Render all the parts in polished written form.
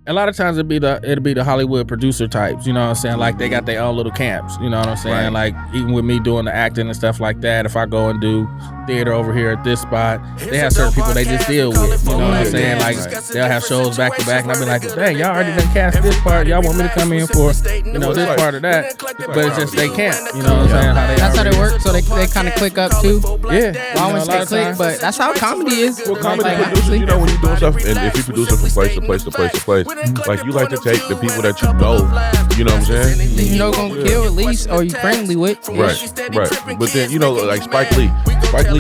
a lot of times it'd be the Hollywood producer types, you know what I'm saying? Like they got their own little camps, you know what I'm saying? Right. Like even with me doing the acting and stuff like that, if I go and do theater over here at this spot, they have certain people they just deal with, you know what I'm saying? Like they'll have shows back to back and I'll be like, dang, y'all already done cast this part, y'all want me to come in for, you know, this part of that, but it's just they can't, you know what I'm saying? That's how they work, so they kind of click up too. Yeah. Well, I wouldn't say click, but that's how comedy is. Well, comedy Like, producers, you know, when you're doing stuff, and if you produce it from place to place to place to place, like you like to take the people that you know what I'm saying? you know, gonna kill at least, or you friendly with. Right. But then, you know, like Spike Lee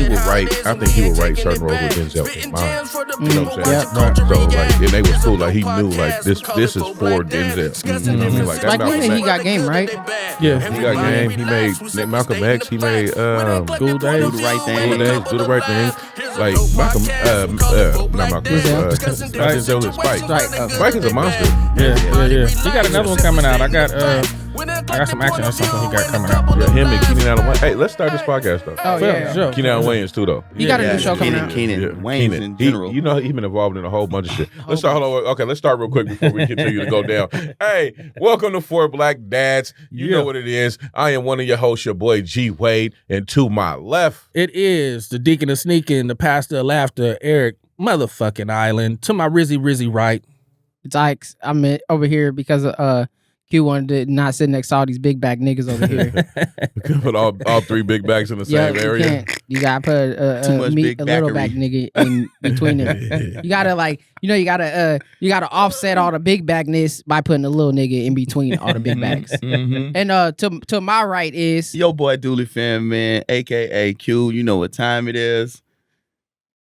will write, I think he would write certain roles with Denzel in mind. You know what I'm saying? Yep. So, like, and they was cool. Like, he knew, like, this is for Denzel. You know what I mean? Like, Like he got game, right? Yeah. He got game. He made Malcolm X. He made School Days. Do the right thing. Do the right thing. Like Malcolm, not Malcolm. Denzel and Spike. Spike is a monster. Yeah. He got another one coming out. I got some action or something he got coming out. Yeah, him and Keenan Allen Wayans. Hey, let's start this podcast though. Oh yeah. Sure. Keenan Allen Wayans too though. You got a new show coming out. Keenan Wayans in general. You know, he's been involved in a whole bunch of shit. Let's start. Hold on. Okay, let's start real quick before we continue to go down. Hey, welcome to Four Black Dads. You know what it is. I am one of your hosts, your boy G Wade, and to my left, It is the Deacon of Sneaking, the Pastor of Laughter, Eric motherfucking Island. To my Rizzy right. It's Ikes. I'm over here because Q wanted to not sit next to all these big back niggas over here. put all three big bags in the same area. You can't. You gotta put a little back nigga in between them. You gotta you gotta offset all the big bagness by putting a little nigga in between all the big bags. Mm-hmm. And to my right is Yo boy Dooley Fam, man, aka Q. You know what time it is.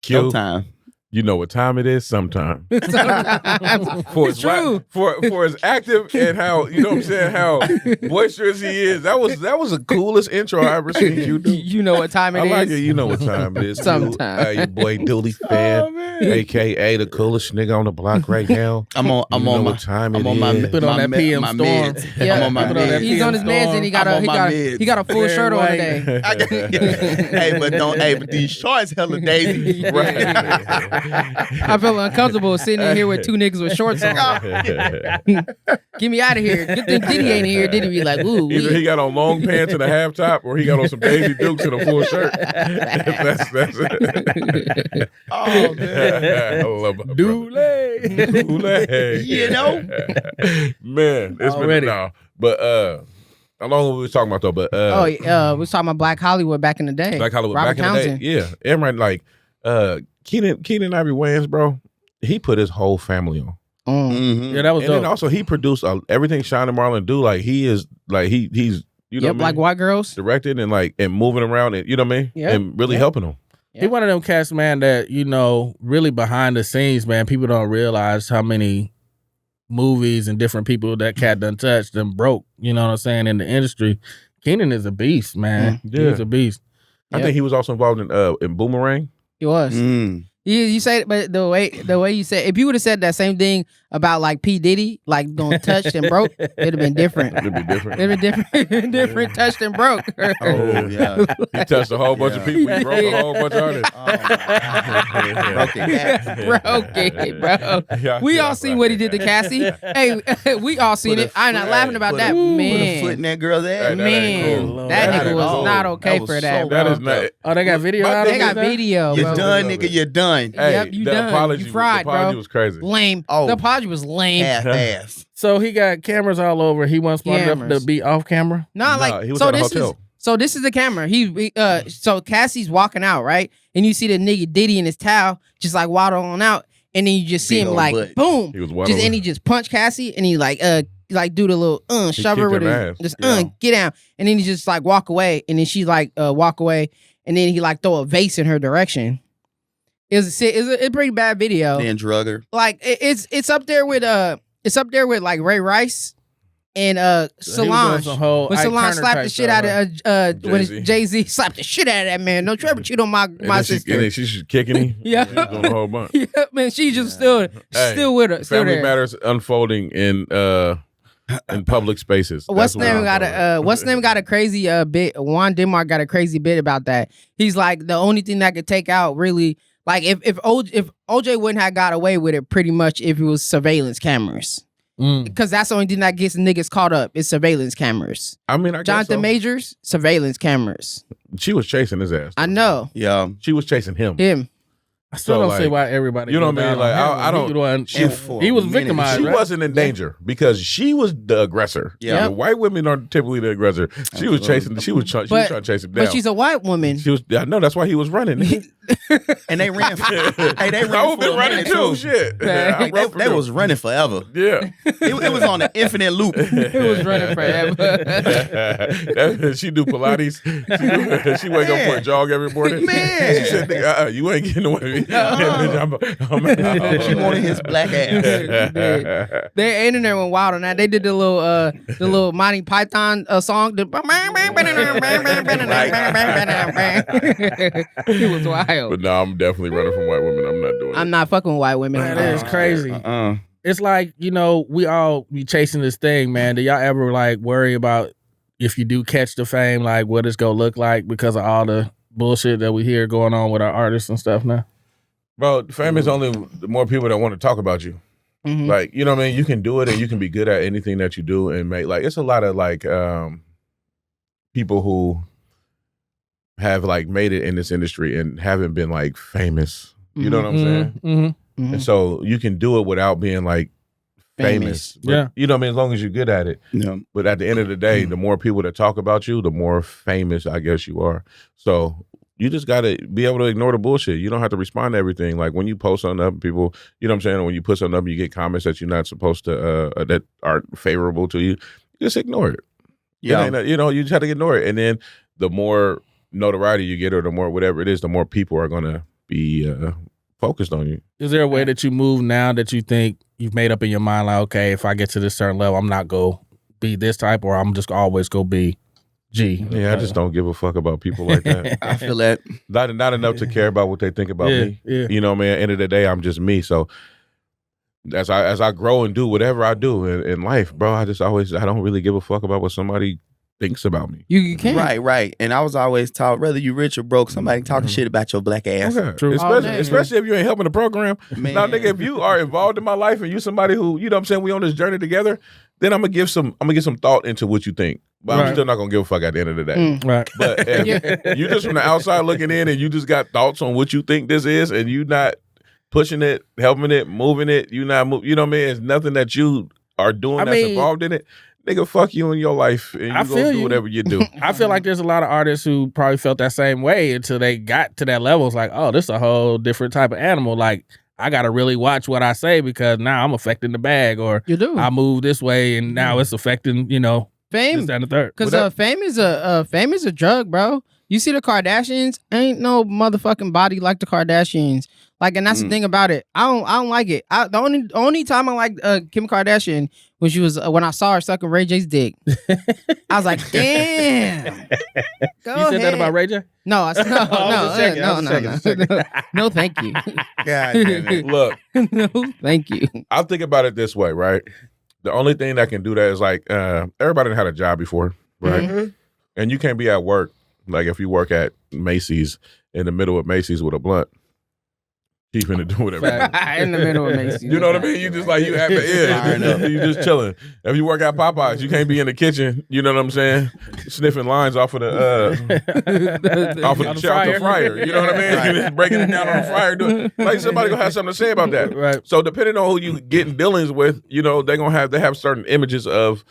Q. Time. You know what time it is sometime. for It's true. For as active and how, you know what I'm saying, how boisterous he is. That was the coolest intro I ever seen you do. You know what time it is. I like it. You know what time it is. Sometime. Your boy Dooley Fan, aka the coolest nigga on the block right now. I'm on what time it is. Put on that PM storm. Meds. Yeah, I'm on my meds. He's on his meds and he got a full shirt on today. But these shorts hella daisy. Right. I feel uncomfortable sitting in here with two niggas with shorts on. Get me out of here. Good thing Diddy ain't here. Diddy be like, ooh. Either he got on long pants and a half top, or he got on some Daisy Dukes and a full shirt. That's it. Oh man, I love my Dooley. you know, man, it's Already. been now. But how long we was talking about though? But we was talking about Black Hollywood back in the day. Black Hollywood Robert back in the day, yeah. And right, like Keenan Ivory Wayans, bro, he put his whole family on. Mm-hmm. Yeah, that was And dope. then also he produced everything Sean and Marlon do. Like he is, like he's you know, Yep, like white girls directed and like and moving around and you know what I mean, Yep. and really helping them. He one of them cats, man, that, you know, really behind the scenes, man, people don't realize how many movies and different people that cat done touched and broke, you know what I'm saying, in the industry. Keenan is a beast, man. Yeah. He's a beast. I think he was also involved in Boomerang. he was. You say it, but the way you said, if you would have said that same thing about like P. Diddy, like going touched and broke, it'd have been different. It'd be different. It'd been different, touched and broke. oh yeah, He touched a whole bunch of people. He broke a whole bunch of artists. broke it. Broke it, bro. Yeah, We yeah, all seen what he did to Cassie. Hey, we all seen it. I'm not laughing about that, Put a foot man. in that girl's ass. That ain't Man, cool. that That nigga ain't was cool. not okay was for so that, That bro. is not. Oh, they got video out of They it? got video, You're bro. done, nigga. You're done. Hey, Yep, you the done. apology, You fried, the apology bro. was crazy. Lame. Oh. The apology was lame. Half ass. So he got cameras all over. He wasn't smart enough Cameras. to be off camera. Nah, Nah, like he was so at a this hotel. is so this is the camera. So Cassie's walking out, right? And you see the nigga Diddy in his towel just like waddle on out, and then you just see Big him old like butt. boom. He was waddling. And he just punch Cassie and he like do the little shove her kicked with her his ass. just Yeah. get down. And then he just like walk away, and then she like walk away, and then he like throw a vase in her direction. It's a pretty bad video. Then drug her. Like it's up there with like Ray Rice and So he was doing Solange. some whole When Ike Solange Turner slapped type the shit stuff, out of when Jay-Z slapped the shit out of that man. Don't you ever cheat on my And then sister. and then she's kicking him. Yeah. He was doing a whole bunch. Yeah, man, she just still with her. Still Family there. Matters unfolding in public spaces. What's That's what name I'm got a crazy bit. Juan Denmark got a crazy bit about that. He's like the only thing that could take out really Like if OJ wouldn't have got away with it pretty much if it was surveillance cameras. Because that's the only thing that gets niggas caught up is surveillance cameers. I mean, I guess Jonathan so. Majors, surveillance cameras. She was chasing his ass. I know. Yeah. She was chasing him. I still don't see why everybody. You know what I mean? Like I don't. He was victimized. She wasn't in danger because she was the aggressor. Yeah. The white women are typically the aggressor. She was chasing. She was trying to chase him down. But she's a white woman. She was. I know. That's why he was running. And they ran. They ran. I would been running too. Shit. They was running forever. Yeah. It was on an infinite loop. It was running forever. She do Pilates. She wake up for a jog every morning. Man. She said, "You ain't getting away with me." She wanted his black ass. Their internet went wild on that. They did the little Monty Python song. It was wild. But no, I'm definitely running from white women. I'm not doing it. I'm not fucking with white women. Man, it's crazy. It's like, we all be chasing this thing, man. Do y'all ever like worry about if you do catch the fame, like what it's gonna look like because of all the bullshit that we hear going on with our artists and stuff now? Bro, fame is only the more people that want to talk about you. Mm-hmm. Like, you know what I mean? You can do it and you can be good at anything that you do and make, like, it's a lot of like people who have like made it in this industry and haven't been like famous. You know what I'm saying? Mm-hmm. And so you can do it without being like famous. But, yeah. You know what I mean? As long as you're good at it. Yeah. But at the end of the day, the more people that talk about you, the more famous I guess you are. So you just got to be able to ignore the bullshit. You don't have to respond to everything. Like when you post something up, people, you know what I'm saying? Or when you put something up, you get comments that you're not supposed to, that aren't favorable to you. Just ignore it. Yeah. You just have to ignore it. And then the more notoriety you get or the more whatever it is, the more people are going to be focused on you. Is there a way that you move now that you think you've made up in your mind, like, okay, if I get to this certain level, I'm not going to be this type or I'm just always going to be G? Yeah, I just don't give a fuck about people like that. I feel that. Not enough to care about what they think about me. Yeah. You know, man, end of the day, I'm just me. So as I grow and do whatever I do in life, bro, I don't really give a fuck about what somebody thinks about me. You can't. Right. And I was always taught, whether you rich or broke, somebody talking shit about your black ass. Okay. True. Especially if you ain't helping the program. Man. Now, nigga, if you are involved in my life and you somebody who, you know what I'm saying, we on this journey together, then I'm gonna get some thought into what you think. But I'm still not gonna give a fuck at the end of the day. Right. But if you just from the outside looking in and you just got thoughts on what you think this is and you not pushing it, helping it, moving it, you know what I mean? It's nothing that you are doing that's involved in it. Nigga, fuck you in your life and you go do whatever you do. I feel like there's a lot of artists who probably felt that same way until they got to that level. It's like, oh, this is a whole different type of animal. Like, I got to really watch what I say because now I'm affecting the bag or You do. I move this way and now it's affecting, Fame. this, that, and the third. Because fame is a drug, bro. You see the Kardashians, ain't no motherfucking body like the Kardashians. Like, and that's the thing about it. I don't like it. The only time I liked Kim Kardashian when she was when I saw her sucking Ray J's dick. I was like, damn. Go You said that ahead. about Ray J? No, no, no, thank you. God damn it. Look, No, thank you. I'll think about it this way, right? The only thing that can do that is like everybody had a job before, right? Mm-hmm. And you can't be at work, like if you work at Macy's in the middle of Macy's with a blunt. Keep finna do whatever. In the middle of Macy's. You know what I mean? You just like, you have to, you just chilling. If you work at Popeyes, you can't be in the kitchen, you know what I'm saying? Sniffing lines off of the fryer. You know what I mean? Right. Just breaking it down on the fryer. Like somebody gonna have something to say about that. Right. So depending on who you getting dealings with, they have certain images of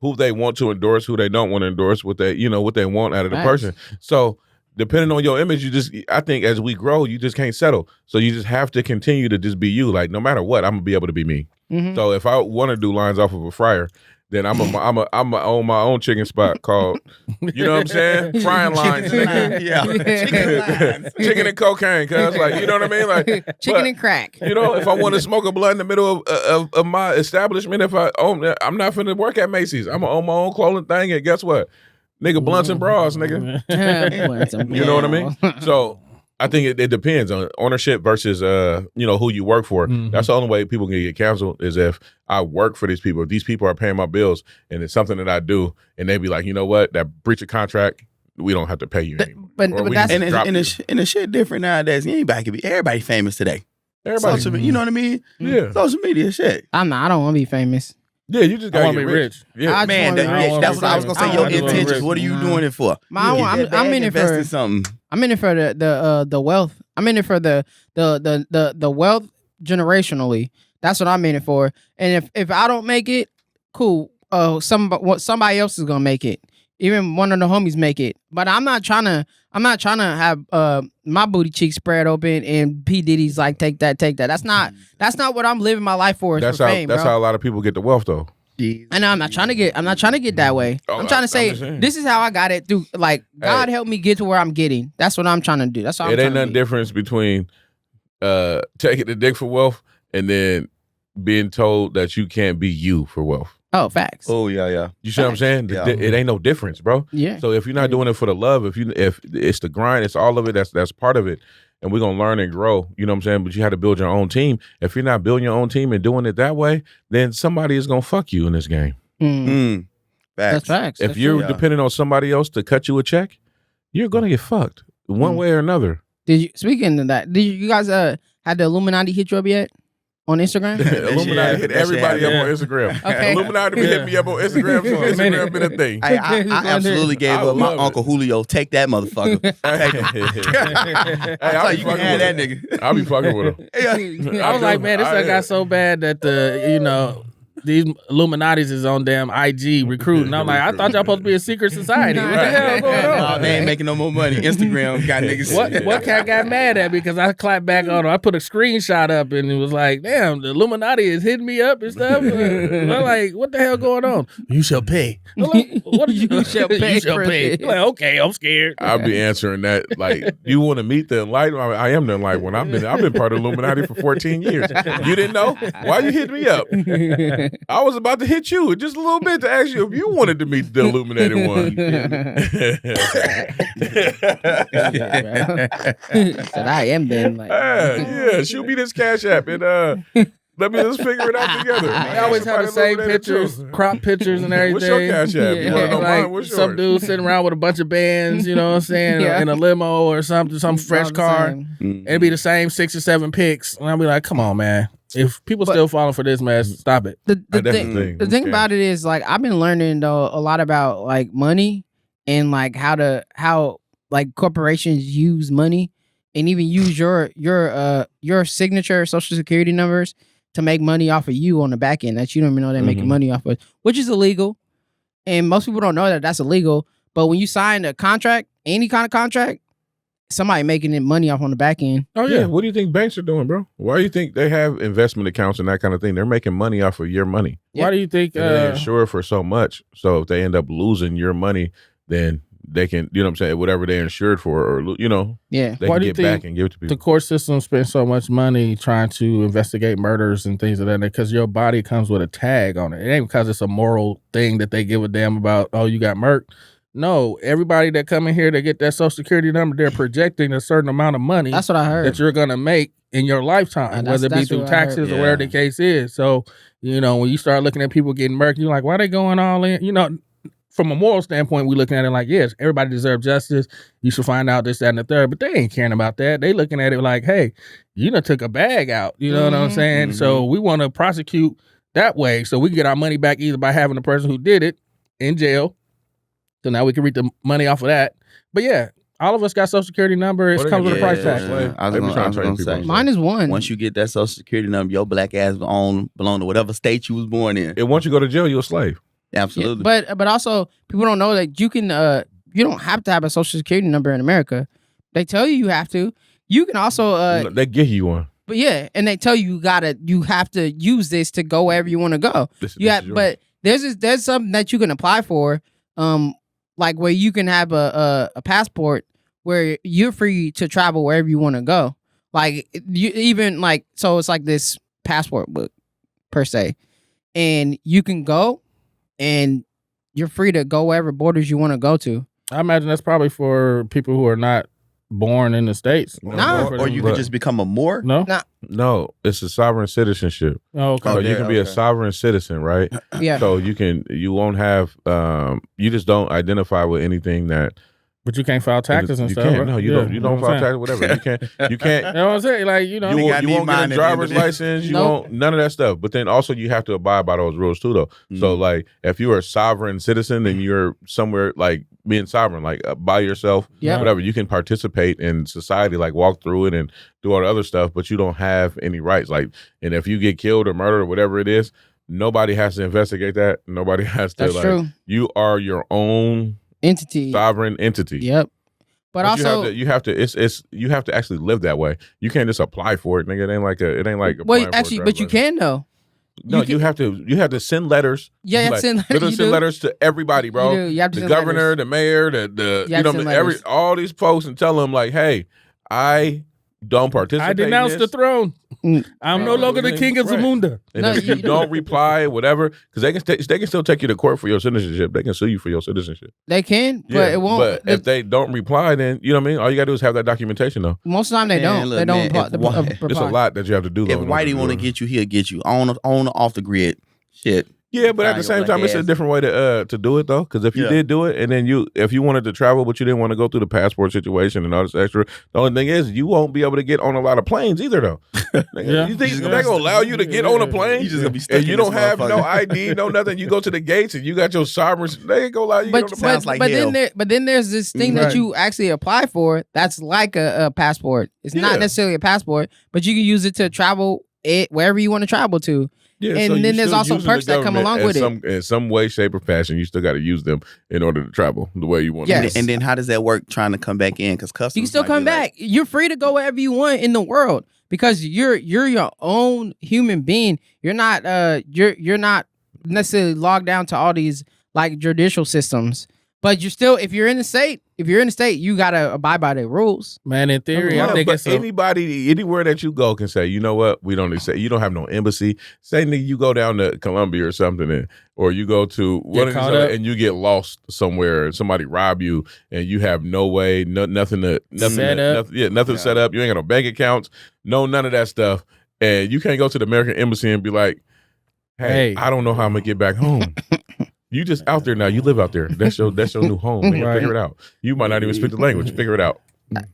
who they want to endorse, who they don't want to endorse, what they want out of the person. So depending on your image, I think as we grow, you just can't settle. So you just have to continue to just be you. Like no matter what, I'm gonna be able to be me. Mm-hmm. So if I want to do lines off of a fryer, then I'm own my own chicken spot called, you know what I'm saying? Frying lines. Yeah. Chicken and cocaine, cuz like, you know what I mean? Like Chicken and crack. if I want to smoke a blunt in the middle of my establishment, I'm not finna work at Macy's. I'm gonna own my own clothing thing, and guess what? Nigga, blunts and bras, nigga. You know what I mean? So I think it depends on ownership versus who you work for. Mm-hmm. That's the only way people can get canceled is if I work for these people. If these people are paying my bills and it's something that I do and they be like, you know what, that breach of contract we don't have to pay you anymore. But Or we that's- can And drop you. the shit different nowadays. Anybody can be. Everybody famous today. Everybody, Social, you know what I mean? yeah, Social media shit. I don't want to be famous. yeah. You just I gotta want get to be rich. rich. Yeah, I Man, just wanna be that's rich. what I was gonna say. I Your wanna be intentions. rich. What are you Nah. doing it for? Man, Get that I'm bag, in it invest for in something. I'm in it for the wealth. I'm in it for the wealth generationally. That's what I'm in it for. And if I don't make it, cool. Somebody else is gonna make it. Even one of the homies make it. But I'm not trying to have my booty cheeks spread open and P Diddy's like take that. That's not what I'm living my life for. Is that's for how fame, that's bro. how a lot of people get the wealth though. And I'm not trying to get that way. Oh, I'm trying to I'm say just saying. this is how I got it through. Like God helped me get to where I'm getting. That's what I'm trying to do. That's all. It ain't nothing difference between taking the dick for wealth and then being told that you can't be you for wealth. Oh, facts. Oh yeah. You see what I'm saying? Yeah. It ain't no difference, bro. Yeah. So if you're not doing it for the love, if it's the grind, it's all of it. That's part of it, and we're gonna learn and grow. You know what I'm saying? But you have to build your own team. If you're not building your own team and doing it that way, then somebody is gonna fuck you in this game. That's facts. If That's you're true. depending on somebody else to cut you a check, you're gonna get fucked one way or another. Speaking of that, did you guys had the Illuminati hit you up yet on Instagram? Illuminati hit everybody up on Instagram. Okay. Illuminati be hitting me up on Instagram, so Instagram been a thing. Hey, I absolutely gave I up my love Uncle Julio. Take that motherfucker. Take him. Hey, So you can have that nigga. I'll be fucking with him. I was like, man, this stuff got so bad that these Illuminatis is on damn IG recruiting. I'm like, I thought y'all supposed to be a secret society. What the hell going on? Nah, they ain't making no more money. Instagram got niggas. What cat got mad at me because I clapped back on him. I put a screenshot up and it was like, damn, the Illuminati is hitting me up and stuff. I'm like, what the hell going on? You shall pay. I'm like, what did you shall pay You shall for pay. this. Like, okay, I'm scared. I'll be answering that like, you want to meet the enlightened? I am the enlightened one. I've been part of Illuminati for 14 years. You didn't know? Why you hitting me up? I was about to hit you just a little bit to ask you if you wanted to meet the Illuminated one. Said I am then. Like, Yeah, shoot me this Cash App and let me just figure it out together. I always have the same pictures, crop pictures and everything. What's your Cash App? You wanna know mine? What's yours? Some dude sitting around with a bunch of bands, you know what I'm saying, Yeah. in a limo or something, some fresh all the car. same. It'd be the same 6 or 7 pics. And I'll be like, come on, man. If people still falling for this mess, stop it. The That's the thing, thing. the thing Yeah. about it is like I've been learning though a lot about like money and like how like corporations use money and even use your signature social security numbers to make money off of you on the back end that you don't even know they're making money off of, which is illegal. And most people don't know that that's illegal. But when you sign a contract, any kind of contract, somebody making it money off on the back end. Oh yeah. What do you think banks are doing, bro? Why do you think they have investment accounts and that kind of thing? They're making money off of your money. Why do you think And they insure for so much. So if they end up losing your money, then they can, you know what I'm saying, whatever they're insured for, or you know, Yeah. they Why can do you get back think and give it to the people. court system spends so much money trying to investigate murders and things of that? Because your body comes with a tag on it. It ain't because it's a moral thing that they give a damn about, oh, you got murked. No, everybody that come in here to get that social security number, they're projecting a certain amount of money That's what I heard. that you're going to make in your lifetime, That's- whether it be that's through what I heard. taxes or whatever the case is. So, when you start looking at people getting murked, you're like, why they going all in? From a moral standpoint, we looking at it like, yes, everybody deserves justice. You should find out this, that, and the third. But they ain't caring about that. They looking at it like, hey, you done took a bag out. You know what I'm saying? So we want to prosecute that way so we can get our money back either by having the person who did it in jail. So now we can reap the money off of that. But yeah, all of us got social security number. It comes with a price tag. I was gonna say. Mine is one. Once you get that social security number, your black ass belong to whatever state you was born in. And once you go to jail, you're a slave. Absolutely. Yeah, but also people don't know that you can you don't have to have a social security number in America. They tell you have to. You can also They give you one. but yeah, and they tell you you have to use this to go wherever you want to go. This Yeah, is yours. but there's something that you can apply for, like where you can have a passport where you're free to travel wherever you want to go. Like you even like so it's like this passport book per se, and you can go, and you're free to go wherever borders you want to go to. I imagine that's probably for people who are not born in the States. Nah. or you could just become a Moor. No? No, it's a sovereign citizenship. Oh, okay. So you can be a okay. sovereign citizen, right? Yeah. So you won't have, you just don't identify with anything that But you can't file taxes and you stuff. can't. Right? No, you Yeah, don't. You don't file taxes. Whatever. You can't. You know what I'm saying? Like, You won't get a driver's license. You Nope. won't none of that stuff. But then also you have to abide by those rules too, though. So like, if you are a sovereign citizen and you're somewhere like being sovereign, like by yourself, whatever, you can participate in society, like walk through it and do all the other stuff. But you don't have any rights. Like, and if you get killed or murdered or whatever it is, nobody has to investigate that. Nobody has to. That's like, true. You are your own Entity. sovereign entity. Yep. But also, you have to actually live that way. You can't just apply for it, nigga. It ain't like wait, actually, but you can though. No, you have to send letters. Yeah, you have to send letters. Literally send letters to everybody, bro. You do. You have to the send governor, letters. the mayor, all these folks, and tell them like, hey, I don't participate. I denounce in the this. throne. I'm no longer the king of Zamunda. And No, if you don't reply, whatever, because they can still take you to court for your citizenship. They can sue you for your citizenship. They can, but it won't. But if they don't reply, then you know what I mean. All you gotta do is have that documentation, though. Most of the time they Man, don't. look, They don't. man, It's a lot that you have to do. If though, Whitey want to get you, he'll get you on or off the grid. Shit. Yeah, but at the Your same black time, it's a ass. different way to do it though. Because if you did do it, and then if you wanted to travel, but you didn't want to go through the passport situation and all this extra, the only thing is you won't be able to get on a lot of planes either, though. You think they're gonna allow you to get on a plane? You just gonna be stuck and you in don't this have no motherfucker. ID, no nothing. You go to the gates and you got your sovereign. They ain't gonna allow you to get on the plane. Sounds like hell. then there's this thing that Right. you actually apply for. That's like a passport. It's not necessarily a passport, but you can use it to travel it wherever you want to travel to. Yeah, And so then you there's still also using perks the that come along government with it. In some way, shape, or fashion, you still got to use them in order to travel the way you want. Yes. And then how does that work trying to come back in? Because customs You can still might come be like, back. You're free to go wherever you want in the world because you're your own human being. You're not you're not necessarily logged down to all these like judicial systems. But you're still, if you're in the state, you gotta abide by the rules. Man, in theory, I think but it's anybody, anywhere that you go can say, you know what, we don't accept. You don't have no embassy. Say, nigga, you go down to Colombia or something, or you go to one of these other, and you get lost somewhere, and somebody rob you, and you have no way, nothing set up. Set up. You ain't got no bank accounts, none of that stuff, and you can't go to the American embassy and be like, hey. I don't know how I'm gonna get back home. You just out there now. You live out there. That's your new home. Man. Right. Figure it out. You might not even speak the language. Figure it out.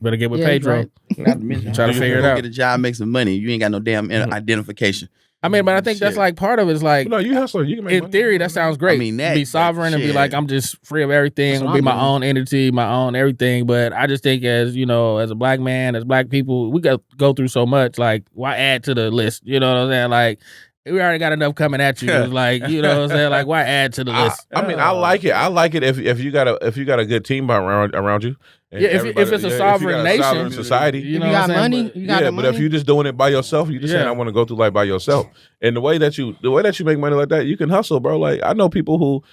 Better get with Yeah, Pedro. right. Try to figure it out. Get a job, make some money. You ain't got no damn identification. I mean, but I think that's like part of it is like, No, you hustler. You can make in money. theory, that sounds great. I mean, that- be sovereign and be shit. like, I'm just free of everything, That's what be I'm my doing. own entity, my own everything. But I just think as, you know, as a black man, as black people, we go through so much. Like, why add to the list? You know what I'm saying? Like, we already got enough coming at you. It's like, you know what I'm saying? Like, why add to the list? I mean, I like it. I like it if you got a good team around you. And Yeah, if everybody- it's a if you sovereign got a nation, sovereign society. You If know you what got I'm saying? money, you got the But if money. you're just doing it by yourself, you just saying I want to go through life by yourself. And the way that you make money like that, you can hustle, bro. Like I know people who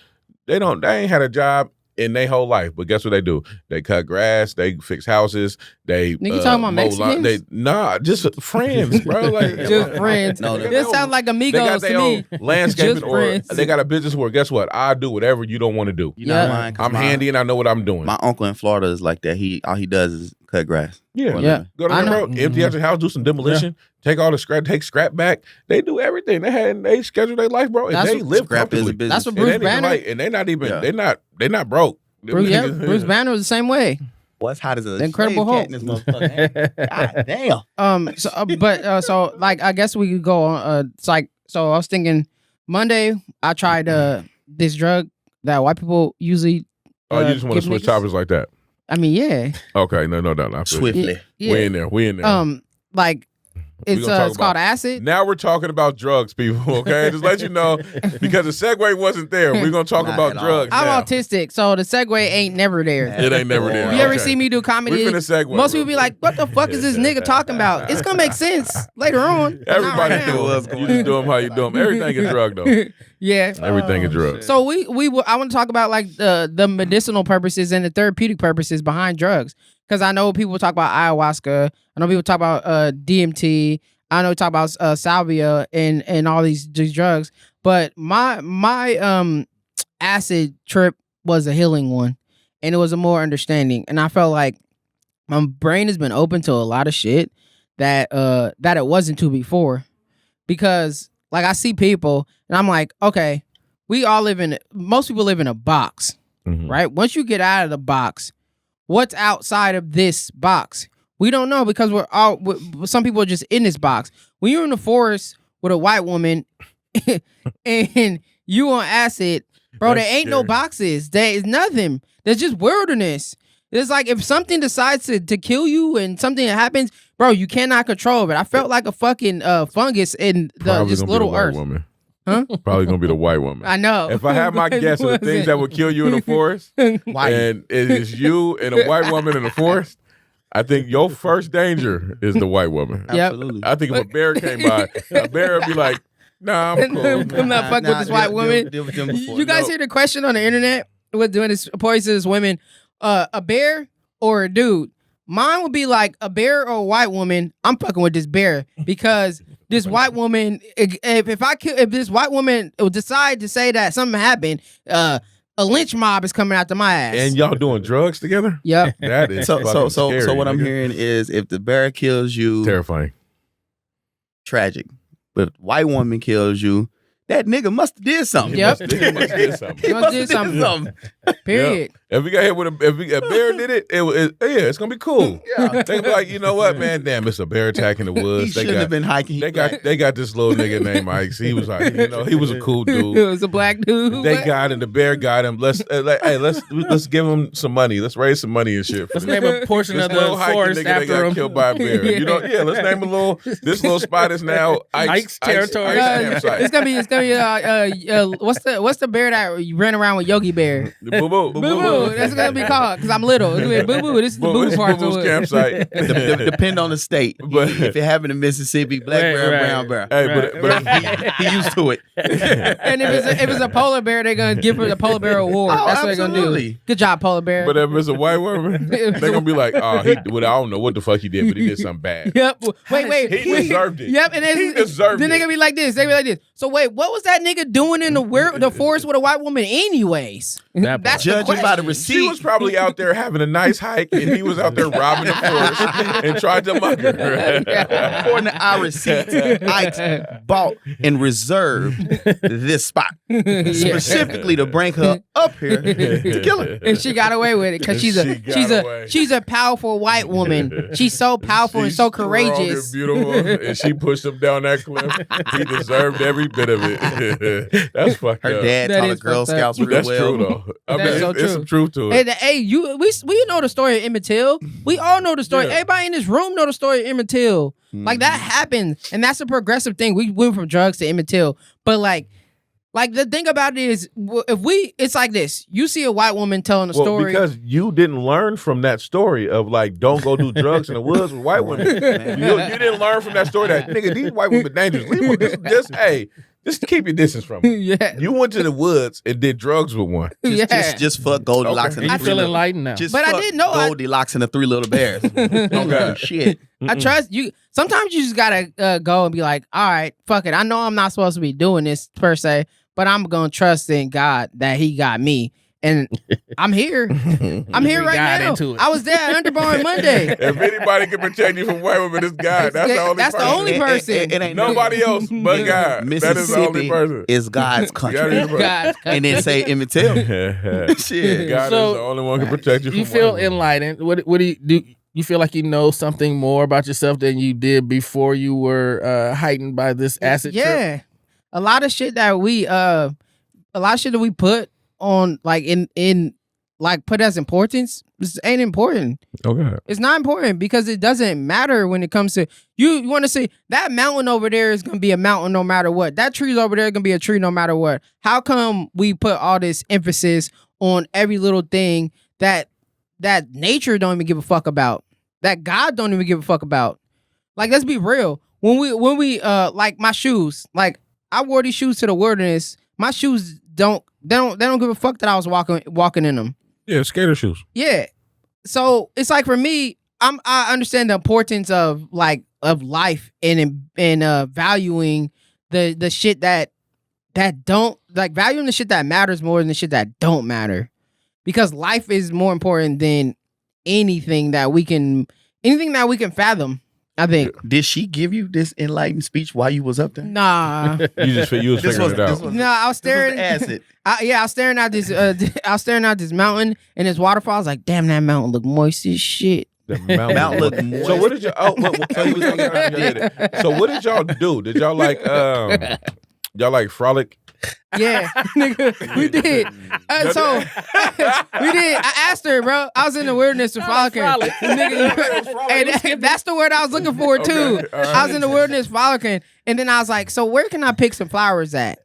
they ain't had a job in their whole life, but guess what they do? They cut grass, they fix houses, they Nigga, you talking about mow lawn- Mexicans? just friends, bro. Like Just friends. No, This sounds like they amigos got to their me. own landscaping, Just or friends. they got a business where guess what? I do whatever you don't want to do. You know Yeah. lying, 'cause I'm handy and I know what I'm doing. My uncle in Florida is like that. All he does is cut grass. Yeah. Yeah. Go to I them, know. bro. Empty out your house, do some demolition, take all the scrap back. They do everything. They schedule their life, bro. And That's they what live Scrap is a comfortably. business. That's what And Bruce they ain't Banner. and they not even Yeah. they're not broke. Bruce Banner was the same way. What's hot as a The Incredible slave Hulk. cat in this motherfucker. God damn. So like I guess we could go on. It's like so. I was thinking Monday. I tried this drug that white people usually. Oh, you just want give to switch niggas. topics like that? I mean, yeah. Okay, no. I feel you. Swiftly. Yeah. We in there. Like it's gonna talk it's called about- acid. Now we're talking about drugs, people. Okay, just let you know because the segue wasn't there. We're gonna talk Not about at all. drugs. I'm now. autistic, so the segue ain't never there. It ain't never there. You ever Okay. see me do comedy? We finna segue Most real people be like, "What the fuck is this nigga talking about?" It's gonna make sense later on. but not Everybody right now. do it. You just do them how you do them. Everything is drug though. Yeah. Everything is drug. So I want to talk about like the medicinal purposes and the therapeutic purposes behind drugs, because I know people talk about ayahuasca. I know people talk about DMT. I know we talk about salvia and all these drugs. But my acid trip was a healing one, and it was a more understanding. And I felt like my brain has been open to a lot of shit that it wasn't to before, because like I see people and I'm like, okay, most people live in a box, Mhm. right? Once you get out of the box, what's outside of this box. We don't know because some people are just in this box. When you're in the forest with a white woman and you on acid, bro, That's there ain't no scary. boxes. There is nothing. There's just wilderness. It's like if something decides to kill you and something happens, bro, you cannot control it. I felt like a fucking fungus in the Probably just gonna little be the white earth. woman. Huh? Probably gonna be the white woman. I know. If I had my guess of the things that would kill you in the forest, White. and it is you and a white woman in the forest, I think your first danger is the white woman. Yep. Absolutely. I think if a bear came by, a bear would be like, "Nah, I'm cool." I'm not fucking with this white woman. Deal with them before. You guys No. hear the question on the internet with doing this poisonous women, a bear or a dude? Mine would be like a bear or a white woman. I'm fucking with this bear because this white woman. If this white woman will decide to say that something happened, a lynch mob is coming after my ass. And y'all doing drugs together? Yep. That is So fucking so scary, what I'm nigga. hearing is if the bear kills you, Terrifying. tragic. But if the white woman kills you, that nigga must have did something. Yep. He must have did something. He must did something. Period. If we got hit with a bear did it, it's gonna be cool. Yeah. They be like, you know what, man? Damn, it's a bear attack in the He woods. shouldn't have been hiking. They got this little nigga named Ikes. He was like, he was a cool It dude. was a black dude. They got him. The bear got him. Let's give him some money. Let's raise some money and shit. For Let's this. name a portion This of little the hiking forest nigga that after got him. killed by a bear. Let's name this little spot is now Ike's territory. campsite. It's gonna be what's the bear that you ran around with Yogi Bear? Boo boo. Boo boo. That's gonna be called because I'm little. It's gonna be boo boo. This is the boo boo part of the Boo-Boo's wood. campsite. Depend on the state. But- if it happened in Mississippi, black bear, Right. brown bear. Hey, but He used to it. And if it's a polar bear, they're gonna give her the polar bear award. Oh, That's what they're gonna do. absolutely. Good job, polar bear. But if it's a white woman, they're gonna be like, "Oh, I don't know what the fuck he did, but he did something bad. Yep. Wait. He deserved it. Yep. And He deserved then it." they're gonna be like this. They be like this. So wait, what was that nigga doing in the forest with a white woman, anyways? That That's the Judging by the question. receipt. She was probably out there having a nice hike, and he was out there robbing the forest and tried to mug her. According to our receipts, Ikes bought and reserved this spot specifically to bring her up here to kill her. And she got away with it because She got away. she's a powerful white woman. She's so powerful and She's so strong courageous. and beautiful, and she pushed him down that cliff. He deserved every bit of it. That's fucked Her up. dad That taught her is Girl fucked up. Scouts real That's well. true though. I mean, That's so it's true. some truth to it. And hey, we know the story of Emmett Till. We all know the story. Yeah. Everybody in this room know the story of Emmett Till. Like that happened, and that's a progressive thing. We went from drugs to Emmett Till, but like the thing about it is, it's like this. You see a white woman telling a story. Because you didn't learn from that story of like, don't go do drugs in the woods with white women. You didn't learn from that story that nigga, these white women dangerous. Leave them, just keep your distance from them. Yeah. You went to the woods and did drugs with one. Just fuck Goldilocks Okay. and I the feel three enlightened now. Just But I fuck didn't know Goldilocks and the three little bears. Okay. Shit. I trust you. Sometimes you just gotta go and be like, all right, fuck it. I know I'm not supposed to be doing this per se, but I'm gonna trust in God that He got me, and I'm here. I'm here We right got now. into it. I was there at Underbar on Monday. If anybody can protect you from white women, it's God. That's the only That's the person. only person. It ain't Nobody else but God. That is the only Mississippi person. is God's God is country. the person. God. And then say Emmett Till. Shit. God So, is the only one who can protect you from You feel white women. enlightened. What do you do? You feel like you know something more about yourself than you did before you were heightened by this acid trip? Yeah, a lot of shit that we put on like in like put as importance this ain't important. Okay. It's not important because it doesn't matter when it comes to you want to see that mountain over there is gonna be a mountain no matter what. That tree's over there is gonna be a tree no matter what. How come we put all this emphasis on every little thing that nature don't even give a fuck about? That God don't even give a fuck about. Like, let's be real. When we like my shoes, like I wore these shoes to the wilderness. My shoes don't give a fuck that I was walking in them. Yeah, skater shoes. Yeah. So it's like for me, I understand the importance of life and valuing the shit that don't like valuing the shit that matters more than the shit that don't matter. Because life is more important than anything that we can fathom. I think. Did she give you this enlightened speech while you was up there? Nah. You was figuring it out. No, I was staring. Acid. I was staring at this. I was staring at this mountain and this waterfall. I was like, "Damn, that mountain look moist as shit." The mountain looked moist. So what did y'all? So what did y'all do? Did y'all like frolic? Yeah, nigga, we did. So we did. I asked her, bro. I was in the wilderness with frolicking. Nigga, and that's the word I was looking for too. Okay, right. I was in the wilderness frolicking, and then I was like, "So where can I pick some flowers at?"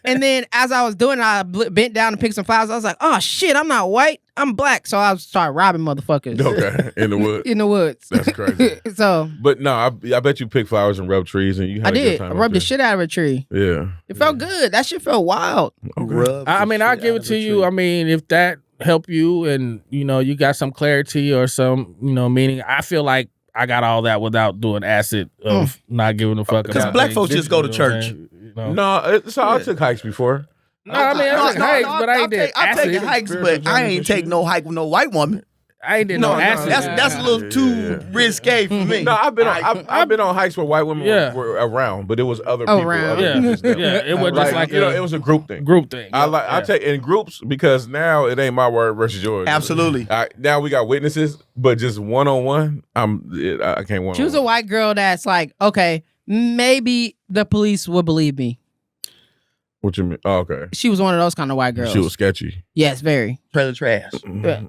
And then as I was doing it, I bent down to pick some flowers. I was like, "Oh shit, I'm not white. I'm black." So I started robbing motherfuckers. Okay, in the woods. In the woods. That's crazy. So, but no, I bet you pick flowers and rub trees, and you had I a good did. time I up rubbed the there. shit out of a tree. Yeah, It felt good. That shit felt wild. Rub I the mean, I'll shit give out it of to a you. tree. I mean, if that help you and, you got some clarity or some, meaning, I feel like I got all that without doing acid of not giving a fuck Because about black things. folks just go to You know what I'm church. saying? You know? no. So I took hikes before. No, I mean, I took hikes, but I ain't did I'll take acid. hikes, but I ain't take no hike with no white woman. I ain't did no acid. That's a little too risque for me. No, I've been on hikes where white women were around, but it was other people. Around. other Yeah, bitches that- yeah. It was just like it was a group thing. group thing. I take in groups because now it ain't my word versus yours. Absolutely. Now we got witnesses, but just one on one, I can't one. Choose a white girl that's like, okay, maybe the police will believe me. What you mean? Oh, okay. She was one of those kind of white girls. She was sketchy. Yes, very. Trailer trash.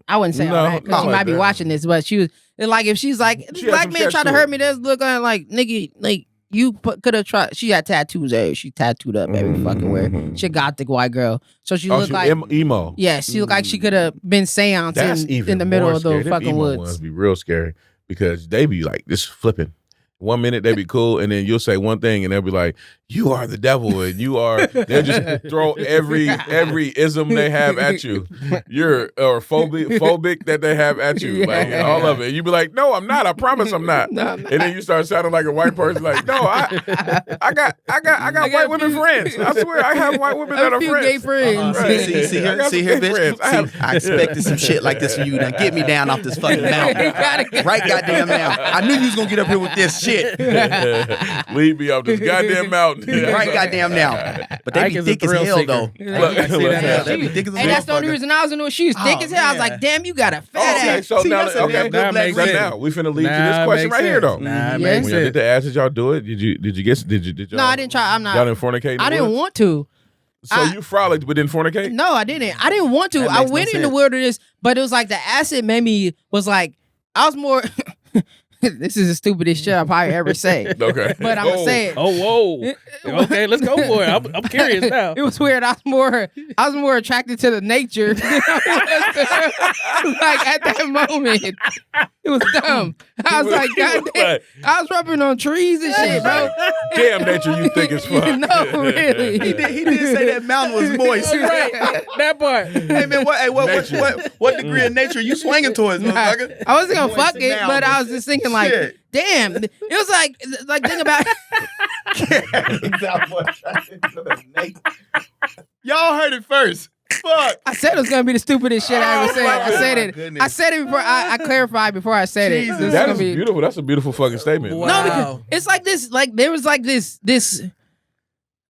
I wouldn't say No, all that because not she like might be that. watching this, but she was like, if she's like, She had black some man sketch tried to to hurt it. me, that's looking like, nigga, like you could have tried. She had tattoos. She tattooed up every fucking where. She a gothic white girl, so she looked she like emo. yeah, she looked like she could have been seance That's even in the middle more of the scary. Them fucking emo woods. ones be real scary because they be like just flipping. 1 minute they be cool, and then you'll say one thing, and they'll be like, "You are the devil," and you are. They'll just throw every ism they have at you. You're or phobic that they have at you, like all of it. And you be like, "No, I'm not. I promise I'm not." And then you start sounding like a white person, like, "No, I got white women friends. I swear, I have white women that A are few friends." gay friends. Right. See I got here, some gay friends. bitch. I expected some shit like this from you. Now get me down off this fucking mountain. Right goddamn now. I knew you was gonna get up here with this shit. Leave me off this goddamn mountain. Right goddamn now. But they Ike be is a thick as thrill hell seeker. though. I see that now. They be thick as a And that's the only motherfucker. reason I was into it. She was thick Oh, as hell. I was man. like, damn, you got a fat Okay, ass. so See, now, that's a okay, good That black makes so sense. man. now we finna lead to Nah, this question makes right here, though. sense. Nah, Yes. makes When y'all sense. did the acid, y'all do it? Did y'all? No, I didn't try. I'm Y'all not. didn't fornicate? in the I didn't woods? want to. So you frolicked but didn't fornicate? No, I didn't. I didn't want to. That I makes no went in the sense. wilderness, but it was like the acid made me was like I was more. This is the stupidest shit I'll probably ever say. Okay. But I'm gonna say it. Oh, whoa. Okay, let's go for it. I'm curious now. It was weird. I was more attracted to the nature than I was like at that moment. It was dumb. I was like, God damn. I was rubbing on trees and shit, bro. Damn nature, you think it's fun? No, really. He did say that mountain was moist. Right. That part. Hey man, what degree of nature you swinging towards, motherfucker? I wasn't gonna Moist fuck it, now, but I bitch. was just thinking like, Shit. damn. It was like think about Y'all heard it first. Fuck. I said it was gonna be the stupidest shit I ever said. I said my it. goodness. I said it before. I clarified before I said it. Jesus. This is That gonna is be beautiful. That's a beautiful fucking statement. Wow. no, because it's like this. Like there was like this.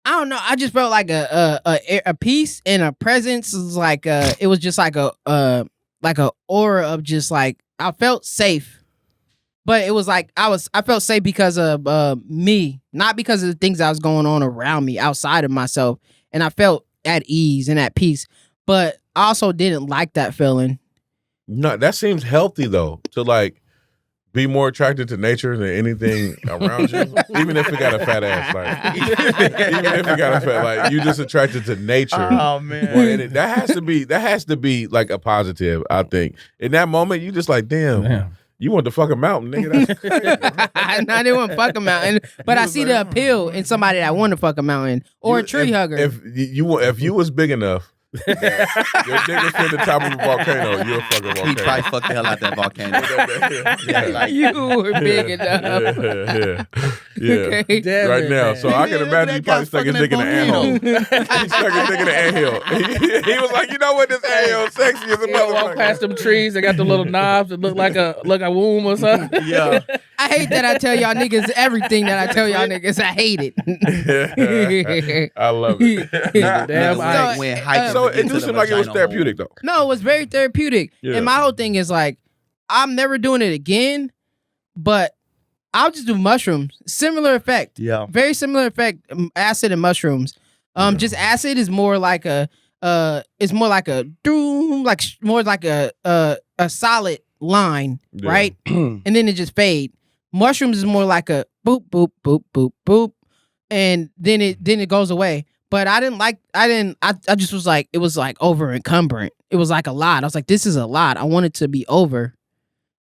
I don't know. I just felt like a peace and a presence. It was like it was just like a aura of just like I felt safe. But it was like I felt safe because of me, not because of the things that was going on around me outside of myself. And I felt at ease and at peace. But I also didn't like that feeling. No, that seems healthy though. To like be more attracted to nature than anything around you, even if it got a fat ass. Like, even if it got a fat, like you just attracted to nature. Oh man. Well, and that has to be like a positive. I think in that moment you just like, damn. You want the fucking mountain, nigga. That's crazy. I didn't want to fuck a mountain, but I see the appeal in somebody that want to fuck a mountain or a tree hugger. If you was big enough, your dick was in the top of a volcano, you're a fucking volcano. He probably fucked the hell out that volcano. yeah, like- you were big enough. yeah. Damn Right it, now, man. so I can Yeah, imagine he that probably guy stuck his fucking dick in an that anthill. He stuck his dick in an anthill. He was like, you know what, this anthill sexy as a You walk past motherfucker. them trees. They got the little knobs that look like a womb or something. Yeah. I hate that I tell y'all niggas everything that I tell y'all niggas. I hate it. I love it. Damn, Like when hiking So to it get do to the seem like it was vagina therapeutic though. No, it was very therapeutic. Yeah. And my whole thing is like, I'm never doing it again, but I'll just do mushrooms. Similar effect. Yeah. Very similar effect. Acid and mushrooms. Just acid is more like a it's more like a more like a solid line, Yeah. right? And then it just fade. Mushrooms is more like a boop boop boop boop boop, and then it goes away. But I just was like, it was like over encumbrant. It was like a lot. I was like, this is a lot. I want it to be over.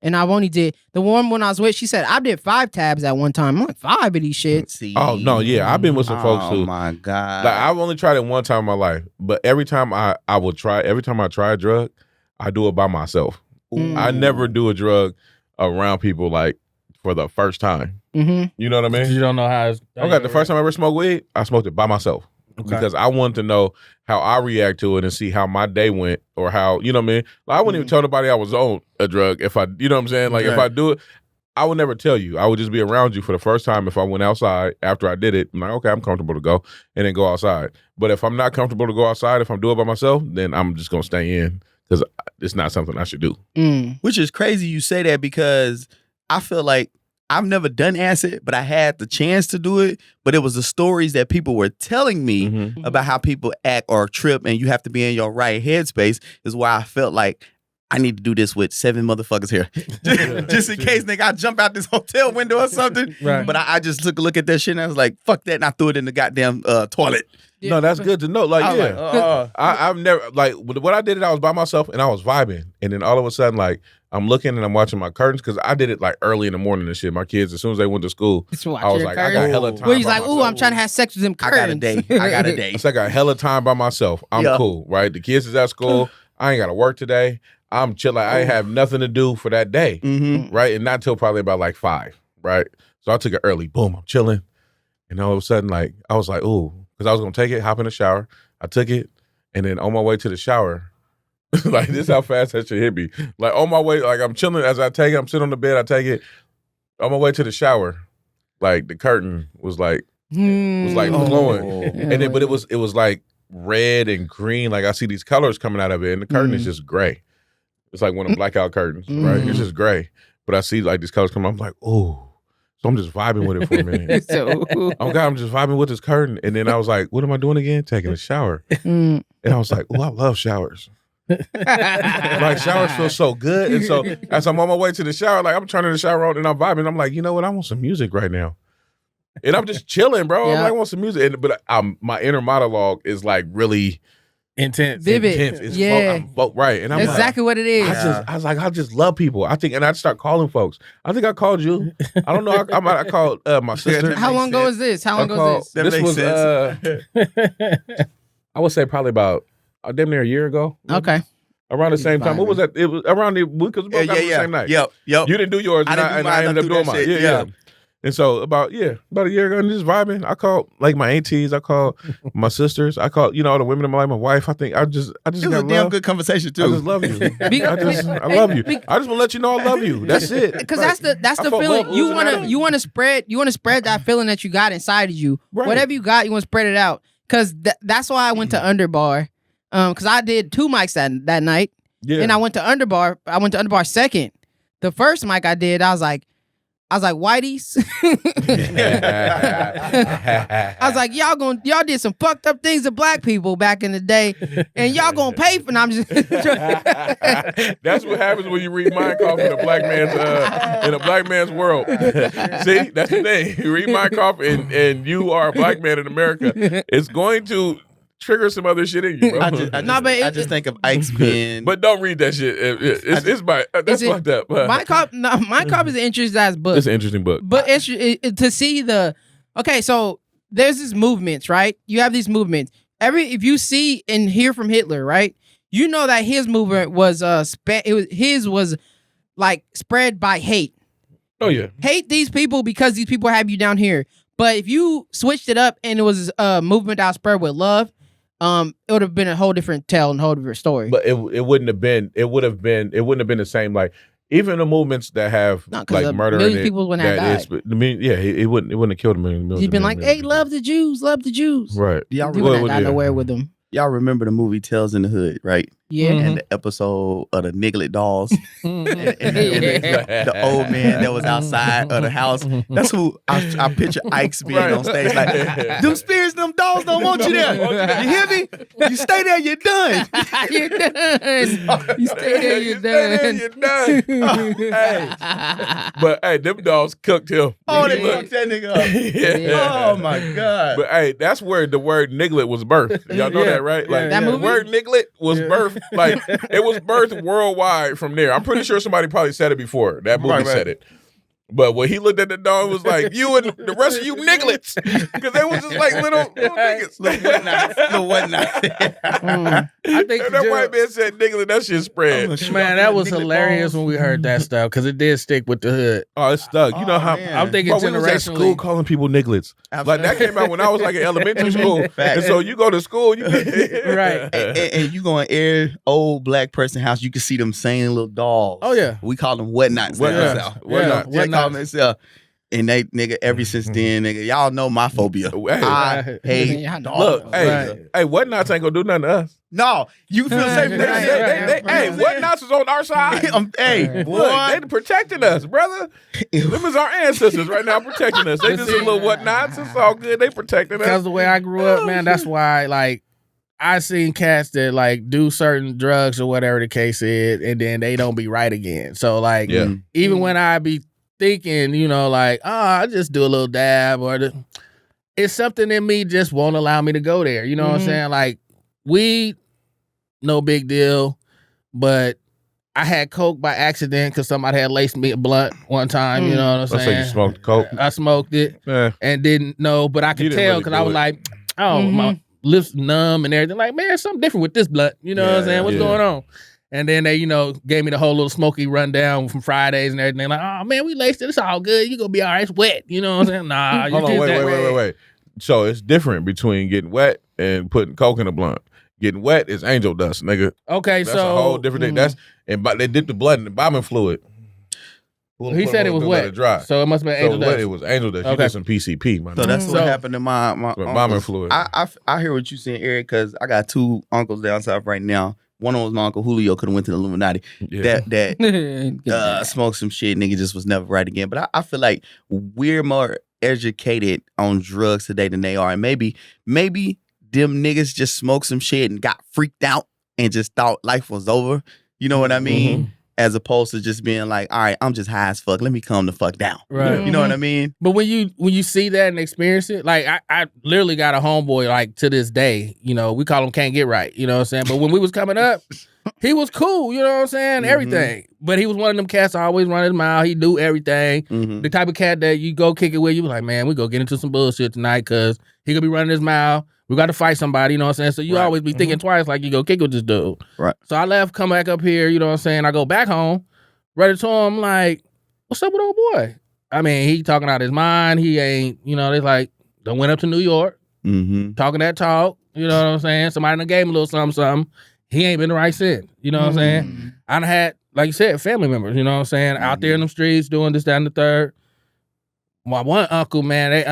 And I've only did the one when I was with, she said, I did 5 tabs at one time. I'm like, 5 of these shits. See. Oh no, yeah, I've been with some folks who. Oh my God. Like I've only tried it one time in my life, but every time I try a drug, I do it by myself. I never do a drug around people like for the first time. Mm-hmm. You know what I mean? You don't know how it's. Okay, the first time I ever smoked weed, I smoked it by myself because I wanted to know how I react to it and see how my day went or how, you know what I mean? Like, I wouldn't even tell nobody I was on a drug if I, you know what I'm saying? Like if I do it, I would never tell you. I would just be around you for the first time if I went outside after I did it. I'm like, okay, I'm comfortable to go and then go outside. But if I'm not comfortable to go outside, if I'm doing it by myself, then I'm just going to stay in because it's not something I should do. Which is crazy you say that because I feel like I've never done acid, but I had the chance to do it. But it was the stories that people were telling me about how people act or trip and you have to be in your right headspace is why I felt like I need to do this with 7 motherfuckers here. Just in case, nigga, I jump out this hotel window or something. Right. But I just took a look at that shit and I was like, fuck that. And I threw it in the goddamn toilet. No, that's good to know. Like, I was like, I've never, like, when I did it, I was by myself and I was vibing. And then all of a sudden, like, I'm looking and I'm watching my curtains because I did it, like, early in the morning and shit. My kids, as soon as they went to school, I was like, I got hella time Where he's by like, ooh, myself. I'm trying to have sex with them I curtains. got a day. I got a day. It's like I got hella time by myself. I'm cool, right? The kids is at school. I ain't got to work today. I'm chill. Like, I ain't have nothing to do for that day, right? And not till probably about, like, 5, right? So I took it early. Boom, I'm chilling. And all of a sudden, like, I was like, ooh, because I was going to take it, hop in the shower. I took it, and then on my way to the shower, like this how fast that shit hit me. Like on my way, like I'm chilling as I take it, I'm sitting on the bed, I take it. On my way to the shower, like the curtain was like flowing. And then but it was like red and green. Like I see these colors coming out of it, and the curtain is just gray. It's like one of blackout curtains, right? It's just gray. But I see like these colors coming, I'm like, oh. So I'm just vibing with it for a minute. I'm just vibing with this curtain. And then I was like, what am I doing again? Taking a shower. And I was like, oh, I love showers. Like showers feel so good. And so as I'm on my way to the shower, like I'm turning the shower on and I'm vibing. I'm like, you know what? I want some music right now. And I'm just chilling, bro. I'm like, I want some music. But my inner monologue is like really intense. Vivid. It's Yeah. right. And I'm Exactly what it is. I was like, I just love people. I think, and I'd start calling folks. I think I called you. I don't know. I called my sister. How long ago is this? How long ago is this? That makes sense. I would say probably about damn near a year ago. Okay. Around the same time. What was that? It was around the week because we both got the same night. Yep. You didn't do yours, I didn't do and mine, I ended I up doing threw that mine. shit. Yeah. And so about a year ago, and just vibing. I called like my aunties. I called my sisters. I called all the women in my life. My wife. I think I just It was got a damn love. good conversation too. I just love you. I love you. I just want to let you know I love you. That's it. Because Right. that's the I felt feeling love you losing out. want to spread that feeling that you got inside of you. Right. Whatever you got, you want to spread it out. Because that's why I went to Underbar. Because I did 2 mics that night, Yeah. and I went to Underbar. I went to Underbar second. The first mic I did, I was like, Whitey's. I was like, y'all did some fucked up things to black people back in the day, and y'all gonna pay for. And I'm just. That's what happens when you read Minecraft in a black man's world. See, that's the thing. You read Minecraft and you are a black man in America. It's going to trigger some other shit in you, bro. I just think of Ikes being. But don't read that shit. That's fucked up. Minecraft is an interesting ass book. It's an interesting book. But to see so there's these movements, right? You have these movements. If you see and hear from Hitler, right? You know that his movement was his was like spread by hate. Oh yeah. Hate these people because these people have you down here. But if you switched it up and it was a movement that was spread with love, it would have been a whole different tale and a whole different story. But it wouldn't have been the same. Like even the movements that have No, 'cause like murder in million it, people wouldn't have that is, died. I mean, yeah, it wouldn't have killed a million. He's been like, "Hey, love the Jews, love the Jews." Right. Y'all He remember, wouldn't have got nowhere with them. y'all remember the movie Tales in the Hood, right? Yeah. And the episode of the Niglet dolls. and the old man that was outside of the house. That's who I picture Ikes being on stage. Like, them spirits, them dolls don't want you there. You hear me? You stay there, you're done. You're done. You stay there, you're done. You're done. Hey. But hey, them dogs cooked him. Oh, they fucked that nigga up. Yeah. Oh my God. But hey, that's where the word niglet was birthed. Y'all know that, right? Like That the movie? word niglet was birthed. Like it was birthed worldwide from there. I'm pretty sure somebody probably said it before. That movie said it. But when he looked at the dog, it was like, you and the rest of you nigglets. Because they was just like little niggas. Little whatnot. I think And that white man said niglet, that shit spread. man, that was hilarious when we heard that stuff because it did stick with the hood. Oh, it's stuck. You know how man. I'm thinking Bro, we was at school generationally. calling people nigglets. Like that came out when I was like in elementary school. Fact. And so you go to school, you Right. And you go in every old black person house, you can see them saying little dolls. Oh, yeah. We call them whatnots. Whatnots. Now. Whatnots. They call them themselves. And they, nigga, ever since then, nigga, y'all know my phobia. Hey. I hate Yeah, I know. dogs. Look, hey, whatnots ain't gonna do nothing to us. No, you feel safe. Hey, whatnots is on our side. Hey, boy. Look, they protecting us, brother. Them is our ancestors right now protecting us. They just a little whatnots. It's all good. They protecting Because us. the way I grew up, man, that's why, like, I seen cats that, like, do certain drugs or whatever the case is, and then they don't be right again. So, like, Yeah. even when I be thinking, you know, like, oh, I just do a little dab it's something in me just won't allow me to go there. You know what I'm saying? Like, weed, no big deal, but I had coke by accident because somebody had laced me a blunt one time. You know what I'm Let's say saying? you smoked coke. I smoked it and didn't know, but I You could didn't tell really because do I was it. like, oh, my lips numb and everything. Like, man, something different with this blunt. You know what I'm saying? What's going on? And then they, you know, gave me the whole little smoky rundown from Fridays and everything. Like, oh, man, we laced it. It's all good. You gonna be all right. It's wet. You know what I'm saying? Nah. Hold on, wait. So it's different between getting wet and putting coke in a blunt. Getting wet is angel dust, nigga. Okay, That's so a whole different thing. That's but they dipped the blood in the bombing fluid. he said it was wet. Dry. So it must have been angel wet, dust. it was angel dust. You Okay. did some PCP, man. So that's what So- happened to my bombing uncles. fluid. I hear what you saying, Eric, because I got two uncles down south right now. One of them was my uncle Julio, could have went to the Illuminati. Yeah. That smoked some shit, nigga just was never right again. But I feel like we're more educated on drugs today than they are. And maybe them niggas just smoked some shit and got freaked out and just thought life was over. You know what I mean? As opposed to just being like, all right, I'm just high as fuck. Let me calm the fuck down. Right. You know what I mean? But when you see that and experience it, like I literally got a homeboy like to this day, you know, we call him can't get right, you know what I'm saying? But when we was coming up, he was cool, you know what I'm saying? Everything. But he was one of them cats that always run his mouth. He do everything. The type of cat that you go kick it with, you be like, man, we go get into some bullshit tonight because he could be running his mouth. We got to fight somebody, you know what I'm saying? So you always be thinking twice like you go kick with this dude. Right. So I left, come back up here, you know what I'm saying? I go back home, ready to him, like, what's up with old boy? I mean, he talking out his mind. He ain't, you know, they like, done went up to New York, talking that talk, you know what I'm saying? Somebody done gave him a little something. He ain't been the right since, you know what I'm saying? I done had, like you said, family members, you know what I'm saying, out there in them streets doing this, that, and the third. My one uncle, man, they,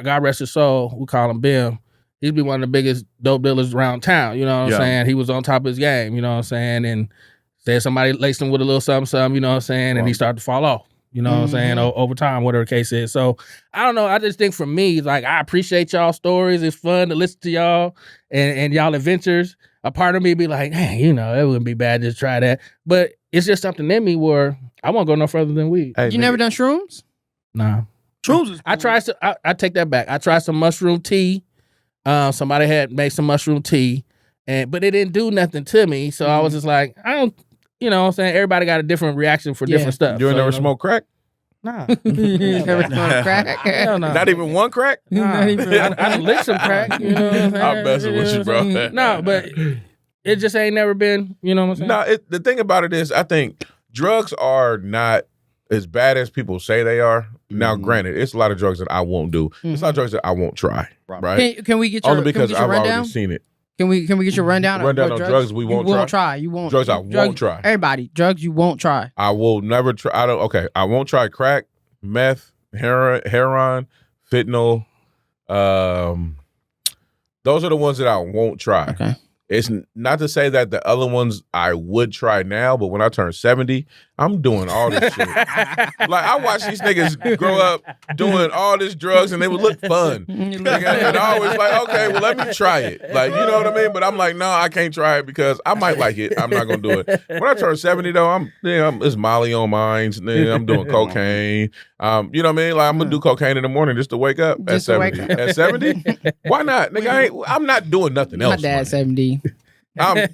God rest his soul, we call him Bim. He'd be one of the biggest dope dealers around town, you know what I'm saying? He was on top of his game, you know what I'm saying? And said somebody laced him with a little something, you know what I'm saying? And he started to fall off, you know what I'm saying? Over time, whatever the case is. So I don't know. I just think for me, like, I appreciate y'all stories. It's fun to listen to y'all and y'all adventures. A part of me be like, hey, you know, it wouldn't be bad to just try that. But it's just something in me where I won't go no further than weed. Hey, You never done shrooms? Nah. Shrooms is I tried some, I take that back. I tried some mushroom tea. Somebody had made some mushroom tea, but it didn't do nothing to me. So I was just like, I don't, you know what I'm saying? Everybody got a different reaction for different stuff. You ain't So, never know, smoked crack? Nah. You never done crack? Hell no. Not even one crack? Nah. I done licked some crack, you know what I'm saying? I'm messing with you, bro. No, but it just ain't never been, you know what I'm saying? No, the thing about it is, I think drugs are not as bad as people say they are. Now, granted, it's a lot of drugs that I won't do. It's a lot of drugs that I won't try, right? Can we get your, Only because can we get your I've rundown? already seen it. Can we get your rundown? Rundown on drugs we won't try? You won't. Drugs I won't try. Everybody, drugs you won't try. I will never try. I won't try crack, meth, heroin, fentanyl. Those are the ones that I won't try. Okay. It's not to say that the other ones I would try now, but when I turn 70, I'm doing all this shit. Like, I watch these niggas grow up doing all this drugs and they would look fun. And I always like, okay, well, let me try it. Like, you know what I mean? But I'm like, no, I can't try it because I might like it. I'm not going to do it. When I turn 70, though, it's Molly on mine. I'm doing cocaine. You know what I mean? Like, I'm going to do cocaine in the morning just to wake up at 70. At 70? Why not? Nigga, I'm not doing nothing else. My dad's 70. I'm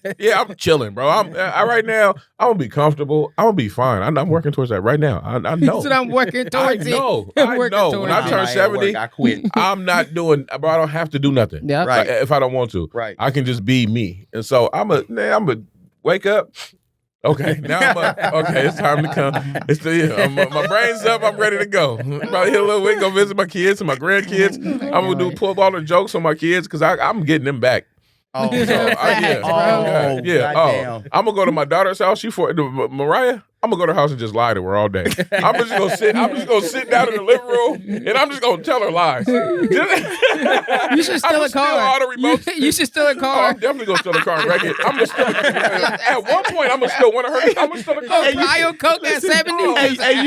chilling, bro. Right now, I'm gonna be comfortable. I'm gonna be fine. I'm working towards that right now. I know. So I'm working towards it. I know. When I turn 70, I quit. I'm not doing, bro. I don't have to do nothing. Yeah. Right. Like, if I don't want to. Right. I can just be me. And so I'm a wake up. Okay, now okay, it's time to come. My brain's up. I'm ready to go. About here a little bit, go visit my kids and my grandkids. I'm gonna pull all the jokes on my kids because I'm getting them back. Oh, yeah. I'm gonna go to my daughter's house. Mariah. I'm gonna go to her house and just lie to her all day. I'm just gonna sit down in the living room and I'm just gonna tell her lies. You should steal a car. All the remotes. You should steal a Oh, car. I'm definitely gonna steal a car and wreck it. I'm gonna steal a car. At one point, I'm gonna steal one of her. I'm gonna steal a car. Bio Coke at 70. Hey,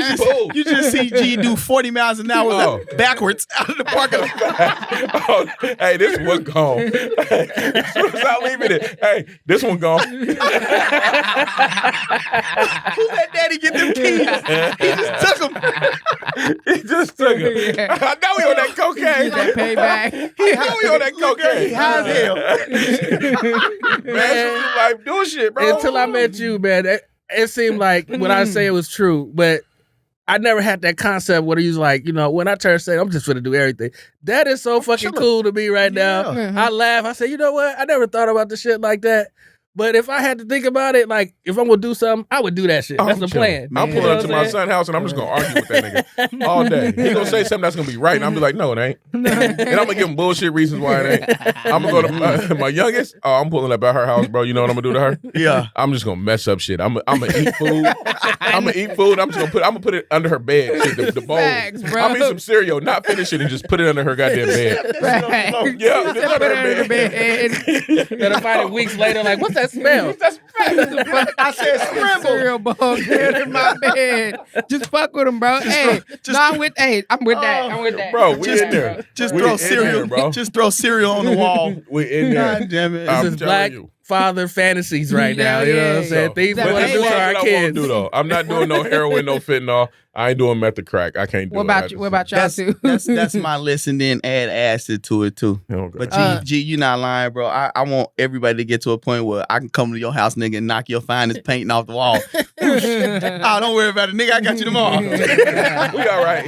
you just see G do 40 miles an hour backwards out of the parking lot. Hey, this one gone. As soon as I leave it, hey, this one gone. Who let daddy get them keys? He just took them. Yeah. I know he on that cocaine. That payback. He know he on that cocaine. He high as hell. Man, like doing shit, bro. Until I met you, man, it seemed like what I say it was true, but I never had that concept where he's like, when I turn 70, I'm just gonna do everything. That is so fucking cool to me right now. Yeah. I laugh. I say, you know what? I never thought about the shit like that. But if I had to think about it, like if I'm gonna do something, I would do that shit. That's the plan. I'm pulling up to my son's house and I'm just gonna argue with that nigga all day. He gonna say something that's gonna be right, and I'm be like, no, it ain't. And I'm gonna give him bullshit reasons why it ain't. I'm gonna go to my youngest. Oh, I'm pulling up at her house, bro. You know what I'm gonna do to her? Yeah. I'm just gonna mess up shit. I'm gonna eat food. I'm gonna put it under her bed. Shit, the bowl. Facts, bro. I'll eat some cereal, not finish it, and just put it under her goddamn bed. Yeah, just under her bed. Then I find it weeks later, like, what's that smell? I said scramble. Cereal bowl good in my bed. Just fuck with him, bro. I'm with that. I'm with that. Bro, we in there. Just We throw in cereal, there, bro. Just throw cereal on the wall. We in there. God damn it. I'm This is telling black you. father fantasies right now. You know what I'm saying? So, Things we but want to this do is to our I won't kids. do though. I'm not doing no heroin, no fentanyl. I ain't doing meth or crack. I can't do What it. about you? What about y'all two? That's my list, and then add acid to it too. Okay. But G, you not lying, bro. I want everybody to get to a point where I can come to your house, nigga, and knock your finest painting off the wall. Don't worry about it, nigga. I got you tomorrow. We all right.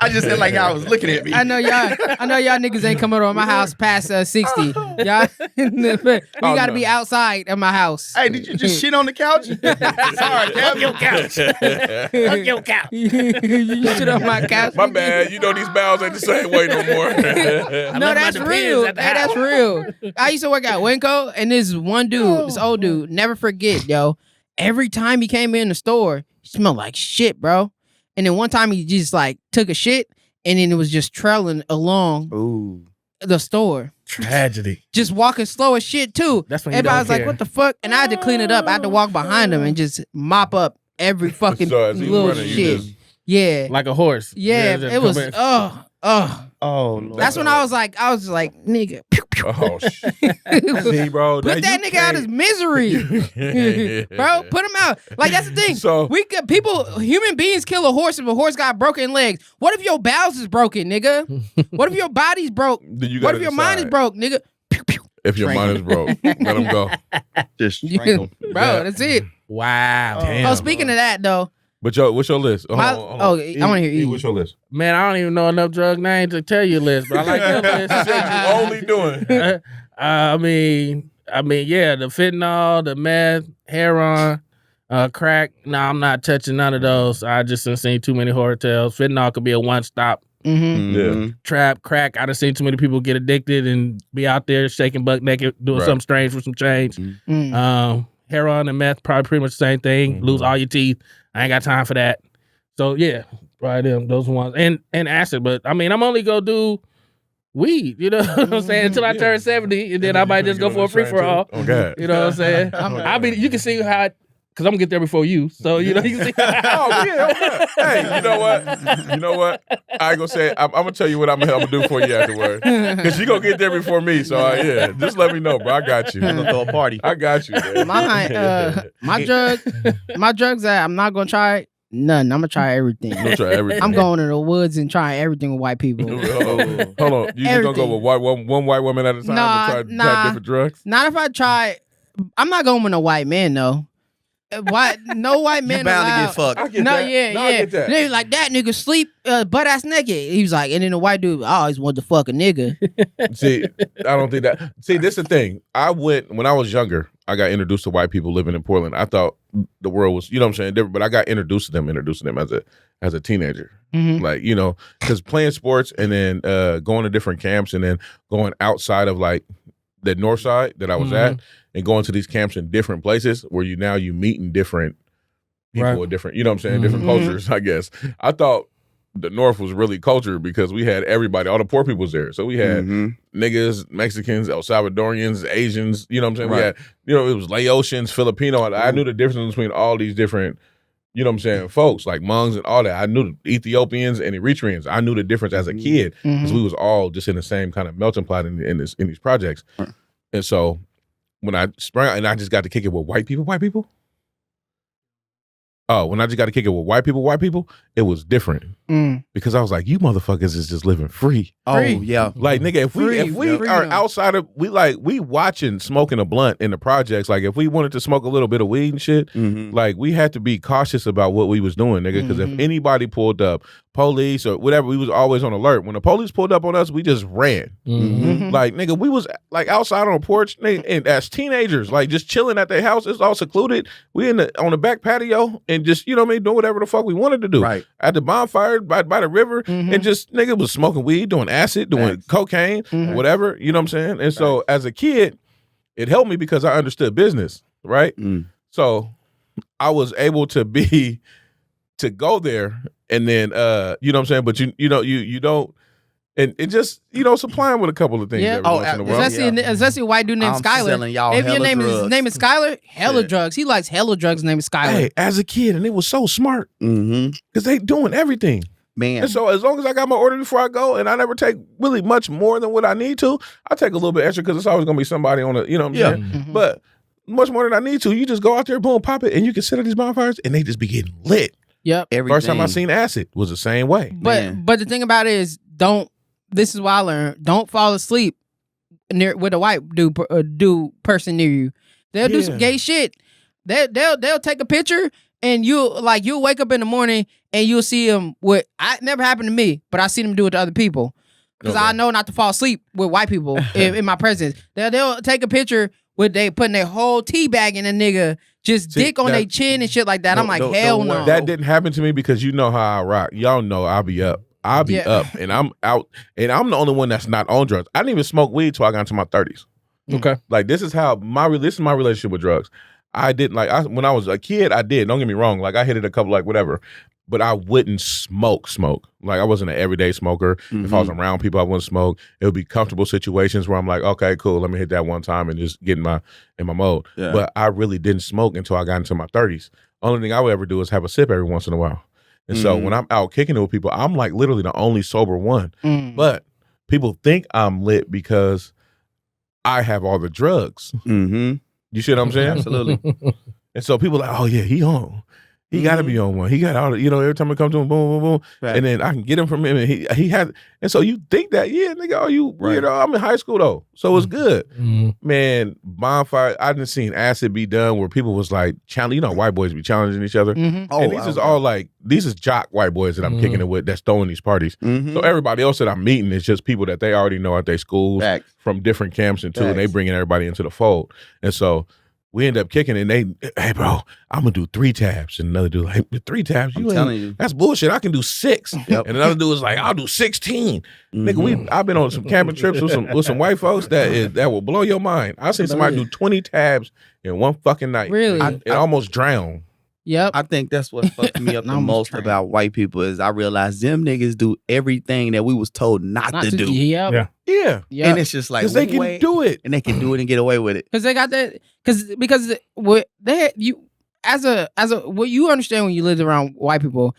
I just felt like y'all was looking at me. I know y'all niggas ain't coming over my house past 60. Y'all, we gotta be outside of my house. Hey, did you just shit on the couch? Sorry, Cap. Your couch. Fuck your couch. You shit on my couch. My bad. You know these bowels ain't the same way no more. No, that's real. Hey, that's real. I used to work at Winco, and this one dude, this old dude, never forget, yo. Every time he came in the store, he smelled like shit, bro. And then one time he just like took a shit, and then it was just trailing along the store. Tragedy. Just walking slow as shit too. That's when you everybody don't was like, care. "What the fuck?" And I had to clean it up. I had to walk behind him and just mop up every fucking So as he's little running, you shit. just- Yeah, Like a horse. yeah. just It was come in. Oh, Lord. That's when I was like, nigga, Oh shit. See, bro. put that nigga out his misery, bro. Put him out. Like that's the thing. So- human beings kill a horse if a horse got broken legs. What if your bowels is broken, nigga? What if your body's broke? Then you What gotta if your mind is decide. broke, nigga? If your mind is broke, let him go. Just strangle. Bro, Yeah. that's it. Wow. Oh, speaking of that though, But what's your list? I wanna hear E. What's your list? Man, I don't even know enough drug names to tell you a list, but I like your list. You said you only doing. I mean, yeah, the fentanyl, the meth, heroin, crack. No, I'm not touching none of those. I just done seen too many horror tales. Fentanyl could be a one-stop Yeah. Trap, crack. I done seen too many people get addicted and be out there shaking buck naked, doing something strange for some change. Heroin and meth, probably pretty much the same thing. Lose all your teeth. I ain't got time for that. So yeah, probably them, those ones. And acid, but I mean, I'm only gonna do weed, you know what I'm saying, until I turn 70, and then I might just go for a free for all. Oh God. You know what I'm saying? I mean, you can see how, because I'm gonna get there before you, so you know you can see. Oh yeah. Hey, you know what? You know what? I ain't gonna say. I'm gonna tell you what I'm gonna do for you afterward, because you gonna get there before me. So yeah, just let me know, bro. I got you. I'm gonna throw a party. I got you, man. My drugs that I'm not gonna try. None. I'm gonna try everything. I'm gonna try everything. I'm going to the woods and trying everything with white people. Hold on. You just gonna go with one white woman at a time and try different drugs? Not if I try. I'm not going with a white man though. No white man You bound allowed. to get fucked. I get that. I get that. They like that nigga sleep butt ass naked. He was like, and then the white dude, I always wanted to fuck a nigga. See, I don't think that. See, this is the thing. When I was younger, I got introduced to white people living in Portland. I thought the world was, you know what I'm saying, different, but I got introduced to them as a teenager. Like, you know, because playing sports and then going to different camps and then going outside of like the north side that I was at and going to these camps in different places where you meeting different people with different, you know what I'm saying, different cultures, I guess. I thought the North was really cultured because we had everybody, all the poor people was there. So we had niggas, Mexicans, El Salvadorians, Asians, you know what I'm saying? We had, you know, it was Laotians, Filipino. I knew the difference between all these different, you know what I'm saying, folks, like Hmongs and all that. I knew the Ethiopians and Eritreans. I knew the difference as a kid because we was all just in the same kind of melting pot in these projects. And so when I sprang, and I just got to kick it with white people. Oh, when I just got to kick it with white people, it was different because I was like, you motherfuckers is just living free. Oh yeah, like nigga, if we are outside of we watching smoking a blunt in the projects. Like if we wanted to smoke a little bit of weed and shit, like we had to be cautious about what we was doing, nigga. Because if anybody pulled up, police or whatever, we was always on alert. When the police pulled up on us, we just ran. Like nigga, we was like outside on a porch, nigga, and as teenagers, like just chilling at their house. It's all secluded. We on the back patio and just, you know what I mean, doing whatever the fuck we wanted to do. Right. At the bonfire by the river and just nigga was smoking weed, doing acid, doing cocaine, whatever, you know what I'm saying? And so as a kid, it helped me because I understood business, right? So I was able to go there and then you know what I'm saying, but you don't, and it just, you know, supplying with a couple of things every once in a while. Especially a white dude named Skyler. Selling y'all if your name is Skyler, hella Shit. drugs. He likes hella drugs named Skyler. Hey, as a kid, and it was so smart because they doing everything. Man. And so as long as I got my order before I go, and I never take really much more than what I need to, I take a little bit extra because it's always gonna be somebody on it, you know what I'm saying? But much more than I need to, you just go out there, boom, pop it, and you can sit at these bonfires, and they just be getting lit. Yep. First time I seen acid was the same way. But the thing about it is, this is what I learned. Don't fall asleep with a white dude person near you. They'll do some gay shit. They'll take a picture and you'll wake up in the morning and you'll see them with. It never happened to me, but I seen them do it to other people because I know not to fall asleep with white people in my presence. They'll take a picture with they putting their whole tea bag in a nigga, just dick on their chin and shit like that. I'm like, hell no. That didn't happen to me because you know how I rock. Y'all know I'll be up. I'll be up and I'm out and I'm the only one that's not on drugs. I didn't even smoke weed till I got into my 30s. Okay. Like this is my relationship with drugs. I didn't when I was a kid, I did. Don't get me wrong. Like I hit it a couple, like whatever, but I wouldn't smoke. Like I wasn't an everyday smoker. If I was around people, I wouldn't smoke. It would be comfortable situations where I'm like, okay, cool. Let me hit that one time and just get in my mode. Yeah. But I really didn't smoke until I got into my 30s. Only thing I would ever do is have a sip every once in a while. And so when I'm out kicking it with people, I'm like literally the only sober one. But people think I'm lit because I have all the drugs. You see what I'm saying? Absolutely. And so people are like, oh yeah, he on. He got to be on one. He got all the, you know, every time I come to him, boom, boom, boom. Right. And then I can get him from him. And he had, and so you think that, yeah, nigga, oh, you weirdo. I'm in high school though. So it's good. Man, bonfire, I didn't seen acid be done where people was like, you know, white boys be challenging each other. And these is all like, these is jock white boys that I'm kicking it with that's throwing these parties. So everybody else that I'm meeting is just people that they already know at their schools from different camps and they bringing everybody into the fold. And so we end up kicking, and hey, bro, I'm gonna do 3 tabs, and another dude like 3 tabs. I'm telling you, that's bullshit. I can do 6, Yep. and another dude was like, I'll do 16. Mm-hmm. Nigga, I've been on some camping trips with some white folks that will blow your mind. I seen somebody do 20 tabs in one fucking night. Really? And almost drowned. Yep. I think that's what fucked me up the most about white people is I realized them niggas do everything that we was told not to do. Yep. Yeah. Yep. And it's just like, Because they can do it. and they can do it and get away with it. Because they got that. Because what they you as a what you understand when you live around white people,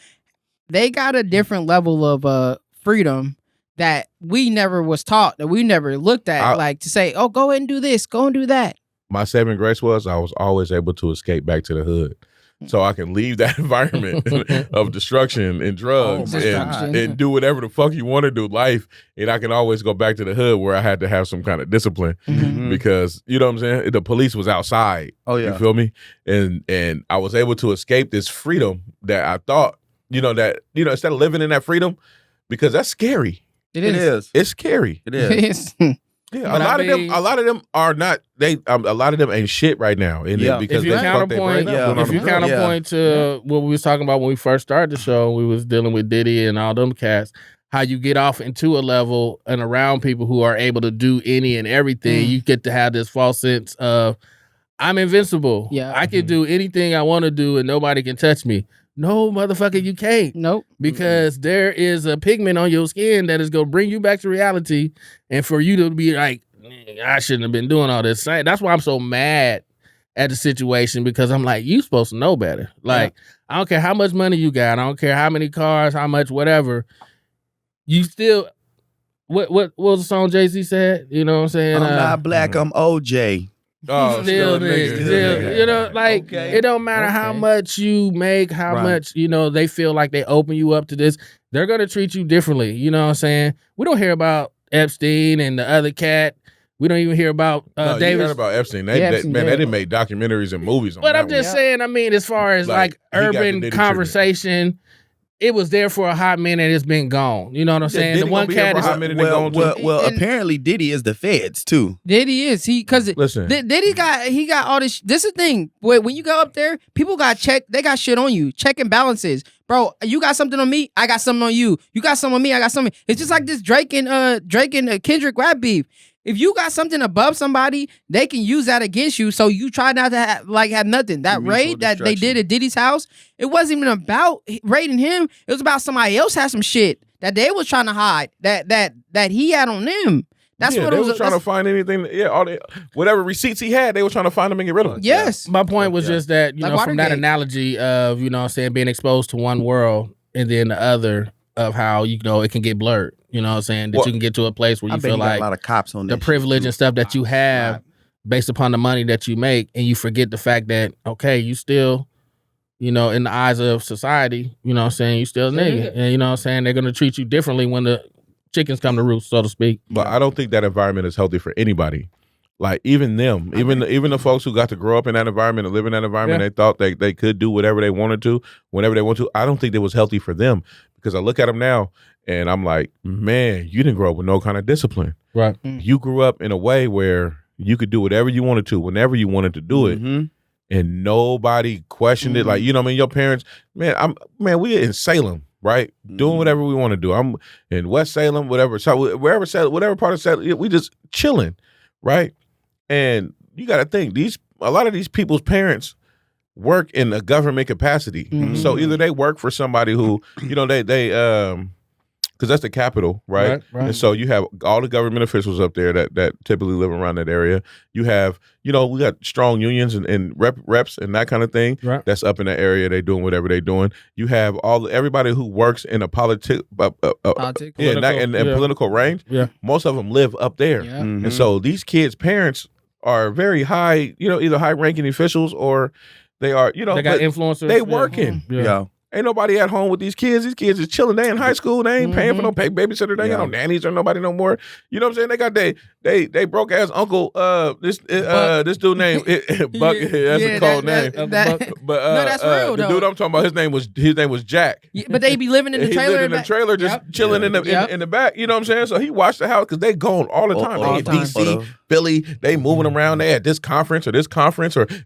they got a different level of freedom that we never was taught, that we never looked at, like to say, oh, go ahead and do this, go and do that. My saving grace was I was always able to escape back to the hood. So I can leave that environment of destruction and drugs and do whatever the fuck you want to do, life. And I can always go back to the hood where I had to have some kind of discipline because, you know what I'm saying? The police was outside. Oh, yeah. You feel me? And I was able to escape this freedom that I thought, instead of living in that freedom, because that's scary. It is. It's scary. It is. Yeah, a lot of them are not. A lot of them ain't shit right now. Because if you counterpoint to what we was talking about when we first started the show, we was dealing with Diddy and all them cats. How you get off into a level and around people who are able to do any and everything, you get to have this false sense of I'm invincible. Yeah, I can do anything I want to do and nobody can touch me. No, motherfucker, you can't. Nope. Because there is a pigment on your skin that is going to bring you back to reality. And for you to be like, I shouldn't have been doing all this. That's why I'm so mad at the situation, because I'm like, you supposed to know better. Like, I don't care how much money you got. I don't care how many cars, how much whatever. You still, what was the song Jay-Z said? You know what I'm saying? I'm not black, I'm OJ. Oh, still, you know, like it don't matter how much you make, how much, they feel like they open you up to this. They're going to treat you differently. You know what I'm saying? We don't hear about Epstein and the other cat. We don't even hear about Davis. You heard about Epstein. They didn't make documentaries and movies on but that I'm just saying, I mean, as far as like urban conversation, it was there for a hot minute. It's been gone. You know what I'm saying? The one cat is well. Apparently, Diddy is the feds too. Diddy is listen. Diddy got all this. This is the thing. When you go up there, people got check. They got shit on you. Check and balances, bro. You got something on me. I got something on you. You got something on me. I got something. It's just like this Drake and Kendrick rap beef. If you got something above somebody, they can use that against you. So you try not to have nothing. That raid that they did at Diddy's house, it wasn't even about raiding him. It was about somebody else had some shit that they was trying to hide that he had on them. That's what it was. They were trying to find anything. Whatever receipts he had, they were trying to find them and get rid of them. Yes. My point was just that, from that analogy of, being exposed to one world and then the other of how, it can get blurred. You know what I'm saying? That you can get to a place where you feel like a lot of cops on the privilege and stuff that you have based upon the money that you make, and you forget the fact that, okay, you still, in the eyes of society, you know what I'm saying, you still a nigga. And you know what I'm saying, they're going to treat you differently when the chickens come to roost, so to speak. But I don't think that environment is healthy for anybody. Like even them, even the folks who got to grow up in that environment and live in that environment, they thought they could do whatever they wanted to, whenever they want to. I don't think it was healthy for them, because I look at them now and I'm like, man, you didn't grow up with no kind of discipline. Right. You grew up in a way where you could do whatever you wanted to, whenever you wanted to do it. And nobody questioned it. Like, your parents, we in Salem, right? Doing whatever we want to do. I'm in West Salem, whatever. So whatever part of Salem, we just chilling, right? And you got to think, a lot of these people's parents work in a government capacity. So either they work for somebody who, because that's the capital, right? And so you have all the government officials up there that typically live around that area. You have, we got strong unions and reps and that kind of thing. Right. That's up in that area. They doing whatever they doing. You have everybody who works in a political range. Yeah. Most of them live up there. Yeah. And so these kids' parents are very high, either high-ranking officials or they are, they got influencers. They working. Yeah. Ain't nobody at home with these kids. These kids is chilling. They in high school. They ain't paying for no babysitter. They ain't got no nannies or nobody no more. You know what I'm saying? They got they broke ass uncle. This dude named Buck. That's a cold name. No, But that's real, the though. dude I'm talking about, his name was Jack. Yeah, but they be living in the He trailer. lived in the trailer, just chilling in the back. You know what I'm saying? So he watched the house because they gone all the time. all They the in time. DC, Philly. They moving around. They at this conference or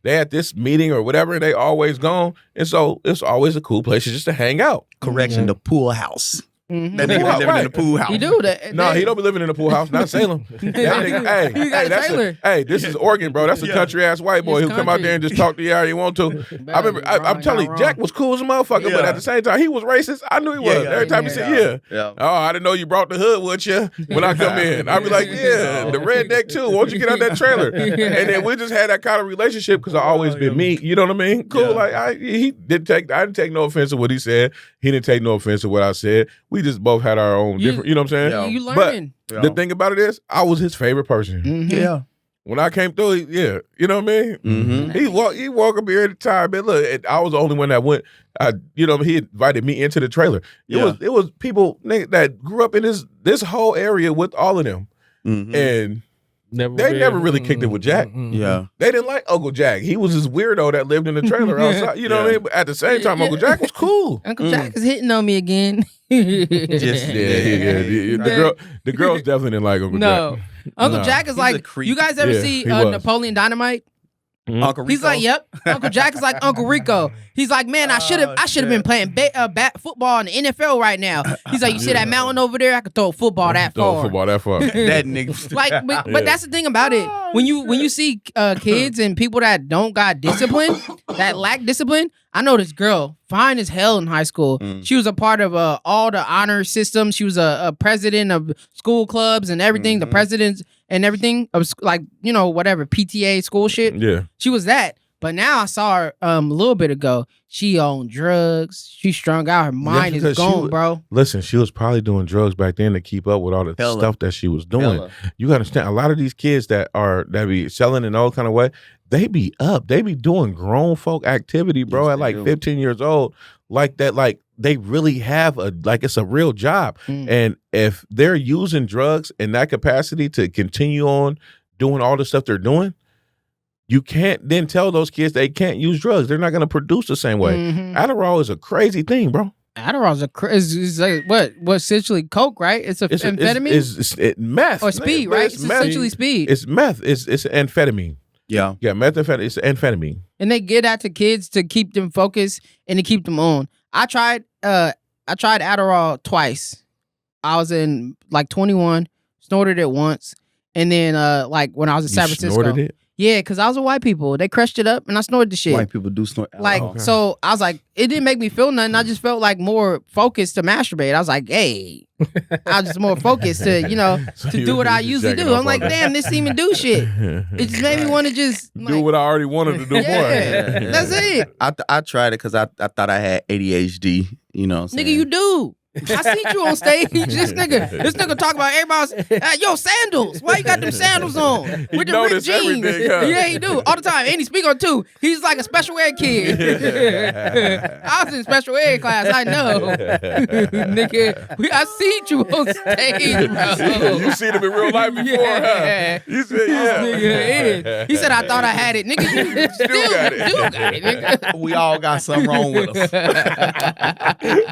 they at this meeting or whatever. And they always gone. And so it's always a cool place just to hang out. Correction, the pool house. Mhm. That nigga be living in the pool house. He do that. No, he don't be living in the pool house. Not Salem. That nigga, He got a trailer. This is Oregon, bro. That's a country ass white boy It's who come out country. there and just talk to you how he want to. I remember, I'm telling you, Jack was cool as a motherfucker, but at the same time, he was racist. I knew he was. Every time he said, Yeah. oh, I didn't know you brought the hood with you when I come in. I'd be like, yeah, the redneck too. Why don't you get out that trailer? And then we just had that kind of relationship because I always been me. You know what I mean? Cool. Yeah. Like I didn't take no offense to what he said. He didn't take no offense to what I said. We just both had our own different. You know what I'm saying? You But learning. the thing about it is, I was his favorite person. Mhm. Yeah. When I came through, you know what I mean? Mm-hmm. He walk up here at the time, man. Look, I was the only one that went. He invited me into the trailer. It was people that grew up in this whole area with all of them, Mm-hmm. and they never really kicked it with Jack. Yeah. They didn't like Uncle Jack. He was this weirdo that lived in the trailer outside. You know what I mean? But at the same time, Uncle Jack was cool. Uncle Jack is hitting on me again. Just The girls definitely didn't like Uncle No. Jack. Uncle No. Jack is He's a like, creep. you guys ever Yeah, see he was. Napoleon Dynamite? Uncle He's Rico. like, yep. Uncle Jack is like Uncle Rico. He's like, man, I should have been playing football in the NFL right now. He's like, you see that mountain over there? I could throw a football that far. That nigga. Like, but that's the thing about it. When you see kids and people that don't got discipline, that lack discipline. I know this girl, fine as hell in high school. She was a part of all the honor systems. She was a president of school clubs and everything. The presidents and everything of whatever PTA school shit. Yeah. She was that. But now I saw her a little bit ago. She on drugs. She strung out. Her mind is because gone, bro. Listen, she was probably doing drugs back then to keep up with all the Hella. stuff that she was doing. Hella. You gotta understand, a lot of these kids that be selling in all kind of way, they be up. They be doing grown folk activity, bro, Yes, at like they do. 15 years old. Like that, like they really have it's a real job. And if they're using drugs in that capacity to continue on doing all the stuff they're doing, you can't then tell those kids they can't use drugs. They're not going to produce the same way. Mhm. Adderall is a crazy thing, bro. Adderall's is like what essentially coke, right? It's amphetamine It's meth or speed, right? It's essentially speed. It's meth. It's amphetamine. Yeah. Yeah, methamphetamine. It's amphetamine. And they get that to kids to keep them focused and to keep them on. I tried Adderall twice. I was in like 21, snorted it once, and then like when I was in San Francisco. Snorted it? Yeah, because I was with white people. They crushed it up and I snorted the shit. White people do snort. Like, alcohol. so I was like, it didn't make me feel nothing. I just felt like more focused to masturbate. I was like, hey, I was just more focused to, So to you do what I just usually jacking do. off I'm like, all damn, this didn't even do shit. It just made me want to just do like, what I already wanted to do yeah, more. that's it. I tried it because I thought I had ADHD. You know what I'm saying? Nigga, you do. I seen you on stage. This nigga talk about everybody's yo sandals. Why you got them sandals on with the ripped noticed jeans? everything, huh? Yeah, he do all the time. And he speak on too. He's like a special ed kid. I was in special ed class. I know, nigga. I seen you on stage, bro. You seen him in real life before, Yeah. huh? You said, yeah. Nigga is. He said, I thought I had it. Nigga, you still got it. do got it, nigga. We all got something wrong with us.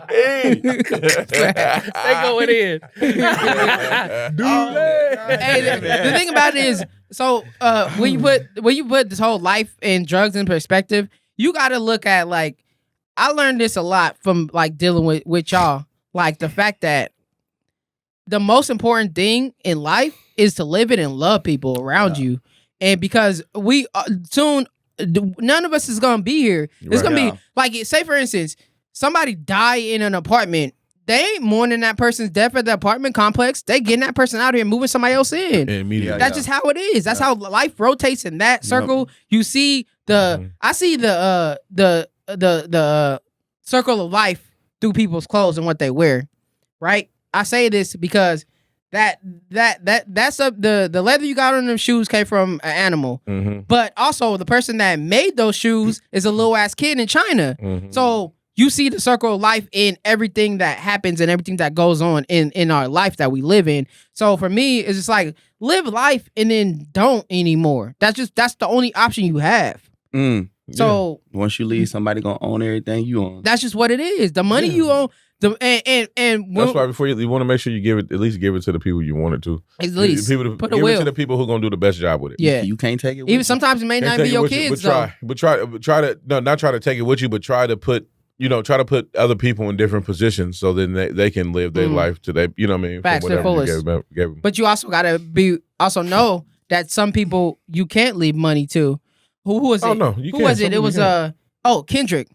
Hey. They going in. Hey, the thing about it is, so when you put this whole life and drugs in perspective, you got to look at like, I learned this a lot from like dealing with y'all, like the fact that the most important thing in life is to live it and love people around you, and because we soon, none of us is gonna be here. It's gonna be like, say for instance, somebody die in an apartment. They ain't mourning that person's death at the apartment complex. They getting that person out here and moving somebody else in. Immediately. That's just how it is. That's how life rotates in that circle. You see I see the circle of life through people's clothes and what they wear. Right? I say this because that's the leather you got on them shoes came from an animal. But also the person that made those shoes is a little ass kid in China. So you see the circle of life in everything that happens and everything that goes on in our life that we live in. So for me, it's just like live life and then don't anymore. That's the only option you have. So once you leave, somebody gonna own everything you own. that's just what it is. The money you own. And That's why before you want to make sure you at least give it to the people you want it to. At least give it to the people who are gonna do the best job with it. Yeah, you can't take it. Even sometimes it may not be your kids. But try to not try to take it with you, but try to put other people in different positions so then they can live their life to their, you know what I mean? Facts to the fullest. Gave them. But you also gotta know that some people you can't leave money to. Who was it? Oh no, you Who can't. was it? It was Kendrick.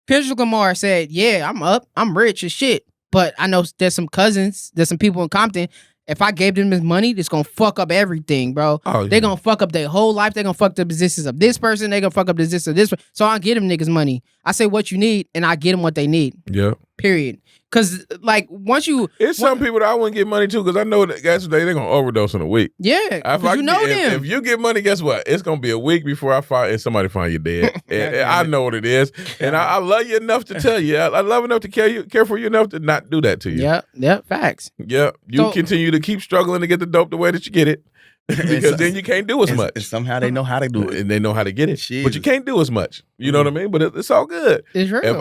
Kendrick Lamar said, "Yeah, I'm rich as shit, but I know there's some people in Compton. If I gave them this money, it's gonna fuck up everything, bro. They're gonna fuck up their whole life. They're gonna fuck up the business of this person. They're gonna fuck up the business of this person. So I get them niggas money. I say what you need, and I get them what they need. Yeah. Period. Because like it's some people that I wouldn't give money to because I know that they're gonna overdose in a week. Yeah, because you know them. If you get money, guess what? It's gonna be a week before somebody find you dead. and I know what it is, and I love you enough to tell you. I love enough to care for you enough to not do that to you. Yep, facts. Yeah, you continue to keep struggling to get the dope the way that you get it. Because then you can't do as much. And somehow they know how to do it. And they know how to get it. Jesus. But you can't do as much. You know what I mean? But it's all good. It's real. If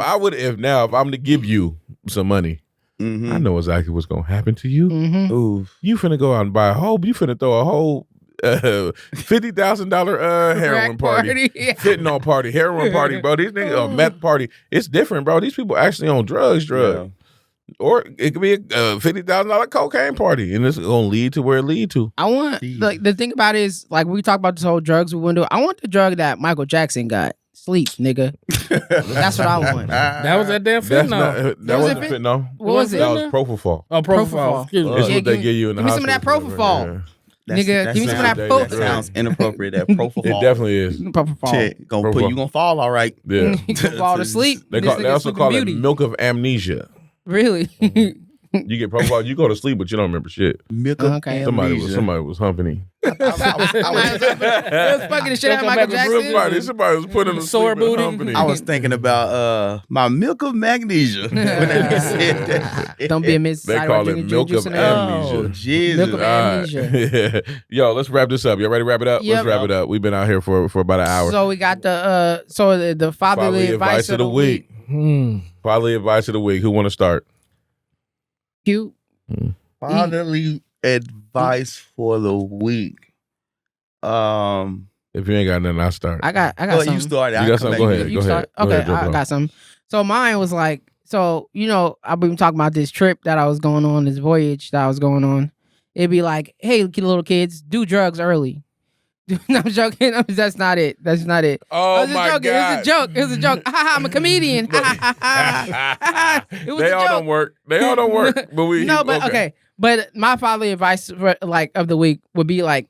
I'm to give you some money, I know exactly what's going to happen to you. Ooh. You finna go out and buy you finna throw a whole $50,000 heroin party. Fentanyl party, heroin party, bro. These niggas, meth party. It's different, bro. These people actually on drugs. Yeah. Or it could be a $50,000 cocaine party, and it's gonna lead to where it lead to. I want the thing about it is like we talk about this whole drugs we want to do. I want the drug that Michael Jackson got. Sleep, nigga. That's what I want. That was that damn fentanyl. That wasn't fentanyl. What was it? That was propofol. Oh, propofol. Excuse me. That's what they give you in the hospital. Give me some of that propofol. Nigga, give me some of that propofol. That sounds inappropriate. That propofol. It definitely is. Propofol. Shit, you gonna fall all right. Yeah. You gonna fall to sleep. They also call it milk of amnesia. Really? You get propofol, you go to sleep, but you don't remember shit. Milk of amnesia. Somebody was humping him. It was fucking the shit out of Michael Jackson. Somebody was putting a sore booty. I was thinking about my milk of magnesia. Don't be a miss. They call it milk of amnesia. Oh, Jesus. Milk of amnesia. Yo, let's wrap this up. You ready to wrap it up? Yep. Let's wrap it up. We've been out here for about an hour. So we got the fatherly advice of the week. Fatherly advice of the week. Who want to start? Cute. Fatherly advice for the week. If you ain't got nothing, I'll start. I got something. You started. You got something? Go ahead. You start? Okay, I got something. So mine was like, I've been talking about this trip that I was going on, this voyage that I was going on. It'd be like, hey, little kids, do drugs early. No, I'm joking. That's not it. Oh my God. It was a joke. I'm a comedian. It was They a all joke. don't work. But we okay. But my fatherly advice of the week would be like,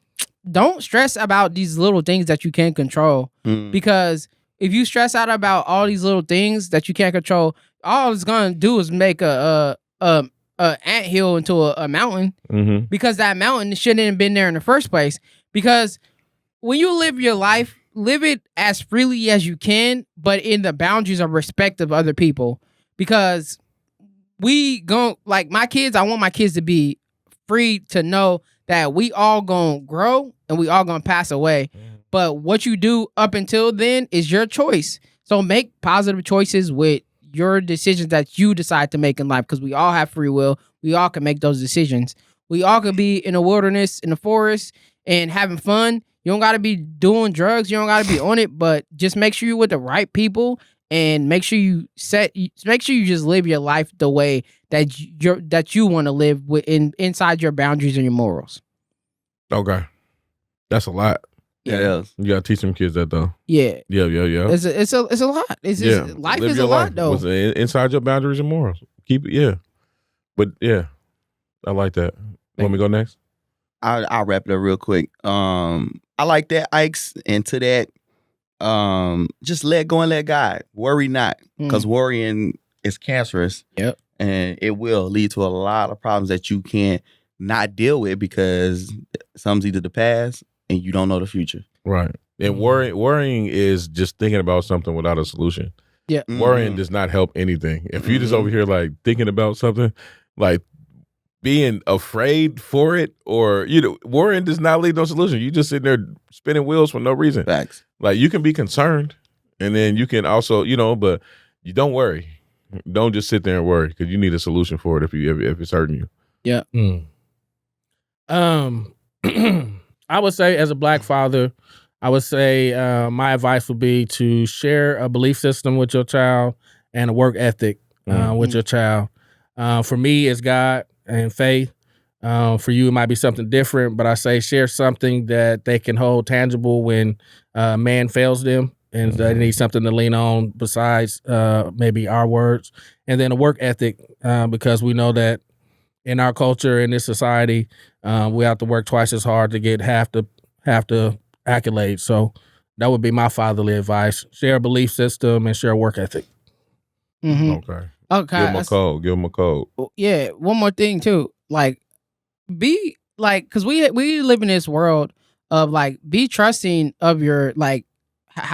don't stress about these little things that you can't control. Because if you stress out about all these little things that you can't control, all it's gonna do is make a anthill into a mountain. Because that mountain shouldn't have been there in the first place. Because when you live your life, live it as freely as you can, but in the boundaries of respect of other people. Because my kids, I want my kids to be free to know that we all gonna grow and we all gonna pass away. But what you do up until then is your choice. So make positive choices with your decisions that you decide to make in life, because we all have free will. We all can make those decisions. We all could be in the wilderness, in the forest, and having fun. You don't got to be doing drugs. You don't got to be on it, but just make sure you're with the right people, and make sure you just live your life the way that you want to live inside your boundaries and your morals. Okay. That's a lot. Yeah. You gotta teach some kids that though. Yeah. Yeah. It's a lot. It's just, life Live is your a lot life though. Inside your boundaries and morals. Keep it, yeah. But yeah, I like that. Want me to go next? I'll wrap it up real quick. I like that, Ikes, and to that, just let go and let God. Worry not, because worrying is cancerous. Yep. And it will lead to a lot of problems that you can't not deal with, because some's either the past and you don't know the future. Right. And worrying is just thinking about something without a solution. Yeah. Worrying does not help anything. If you're just over here like thinking about something, like being afraid for it, or worrying does not lead no solution. You just sitting there spinning wheels for no reason. Facts. Like you can be concerned, and then you can also, but you don't worry. Don't just sit there and worry, because you need a solution for it if it's hurting you. Yeah. I would say, as a Black father, I would say my advice would be to share a belief system with your child and a work ethic with your child. For me, it's God and faith. For you, it might be something different, but I say share something that they can hold tangible when man fails them, and they need something to lean on besides maybe our words. And then a work ethic, because we know that in our culture, in this society, we have to work twice as hard to get half the accolades. So that would be my fatherly advice: share a belief system and share a work ethic. Mm-hmm. Okay. Okay. Give them a code. Yeah. One more thing too. Like, be like, because we live in this world of like, be trusting of your like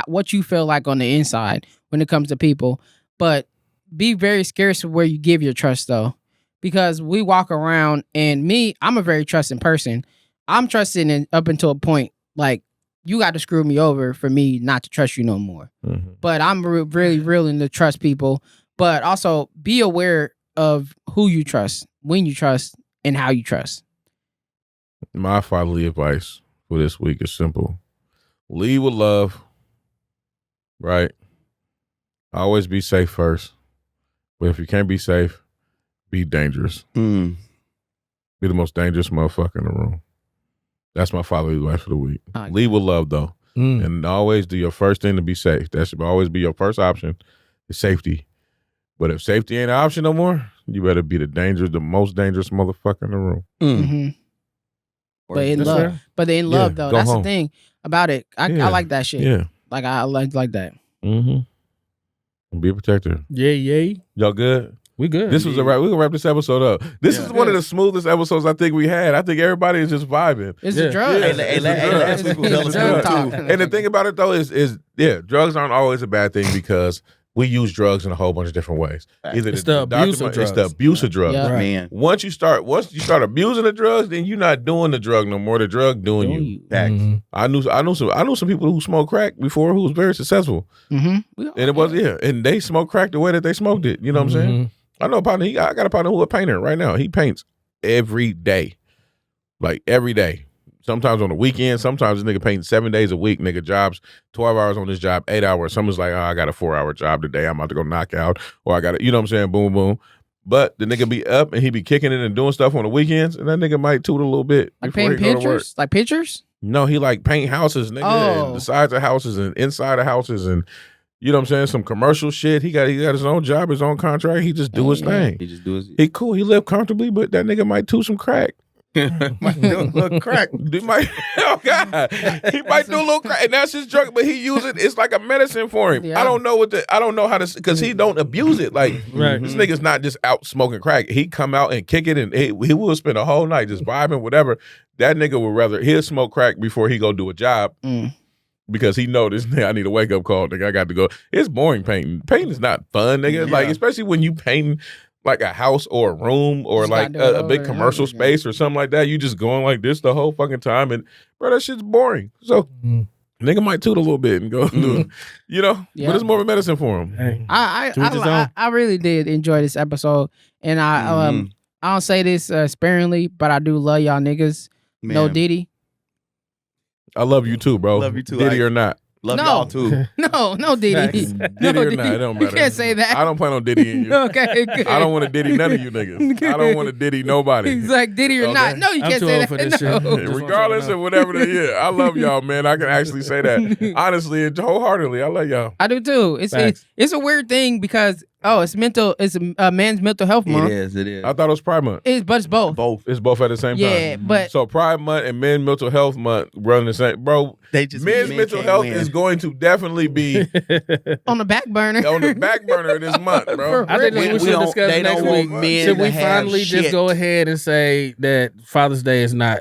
what you feel like on the inside when it comes to people, but be very scarce of where you give your trust though, because we walk around, and I'm a very trusting person. I'm trusting in up until a point. Like, you got to screw me over for me not to trust you no more. Mm-hmm. But I'm really willing to trust people, but also be aware of who you trust, when you trust, and how you trust. My fatherly advice for this week is simple: lead with love. Right? Always be safe first. But if you can't be safe, be dangerous. Be the most dangerous motherfucker in the room. That's my fatherly advice for the week. Lead with love, though. And always do your first thing to be safe. That should always be your first option, is safety. But if safety ain't an option no more, you better be the most dangerous motherfucker in the room. Mm-hmm. But in love. But in love, though. That's the thing about it. I like that shit. Yeah. Like, I like that. Mm-hmm. Be a protector. Yeah. Y'all good? We good. This was we're gonna wrap this episode up. This is one of the smoothest episodes I think we had. I think everybody is just vibing. It's a drug. Last week was hella smooth too. And the thing about it though is drugs aren't always a bad thing, because we use drugs in a whole bunch of different ways. Either it's the abuse of drugs. It's the abuse of drugs. Yeah. Right. Man. Once you start abusing the drugs, then you're not doing the drug no more. The drug doing you. Mm-hmm. I knew some people who smoked crack before who was very successful. Mm-hmm. And it was and they smoked crack the way that they smoked it. You know what I'm saying? I know a partner. I got a partner who a painter right now. He paints every day, like every day. Sometimes on the weekend. Sometimes this nigga paints 7 days a week. Nigga jobs 12 hours on this job, 8 hours. Someone's like, I got a 4-hour job today. I'm about to go knock out, or I got to, you know what I'm saying? Boom, boom. But the nigga be up and he be kicking it and doing stuff on the weekends, and that nigga might toot a little bit. Like paint pictures? Like pictures? No, he like paint houses, nigga, and the sides of houses and inside of houses, and you know what I'm saying? Some commercial shit. He got his own job, his own contract. He just do his thing. He just do his. He cool. He live comfortably, but that nigga might toot some crack. Might do a little crack. He might do a little crack, and that's his drug. But he use it. It's like a medicine for him. Yeah. I don't know how to, because he don't abuse it. Like this nigga's not just out smoking crack. He come out and kick it, and he will spend a whole night just vibing, whatever. That nigga would rather he'll smoke crack before he go do a job. Because he know this nigga, I need a wake up call, nigga. I got to go. It's boring painting. Painting is not fun, nigga. Like especially when you painting like a house or a room or like a big commercial space or something like that. You just going like this the whole fucking time, and bro, that shit's boring. So nigga might toot a little bit and go do it, you know. But it's more of a medicine for him. Hey, I really did enjoy this episode, and I don't say this sparingly, but I do love y'all niggas. Man. No Diddy. I love you too, bro. Love you too. Diddy or not. Love y'all too. No Diddy. Diddy or not, it don't matter. You can't say that. I don't plan on Diddying you. Okay, good. I don't want to Diddy none of you niggas. I don't want to Diddy nobody. He's like, Diddy or not. No, you can't say that. For this shit. Regardless of whatever the year. I love y'all, man. I can actually say that. Honestly and wholeheartedly. I love y'all. I do too. It's a weird thing because it's a man's mental health month. It is. I thought it was Pride Month. But it's both. It's both at the same time. Yeah, but so Pride Month and Men's Mental Health Month run the same. Bro, men's mental health is going to definitely be on the back burner. On the back burner this month, bro. I think we should discuss next week. Should we finally just go ahead and say that Father's Day is not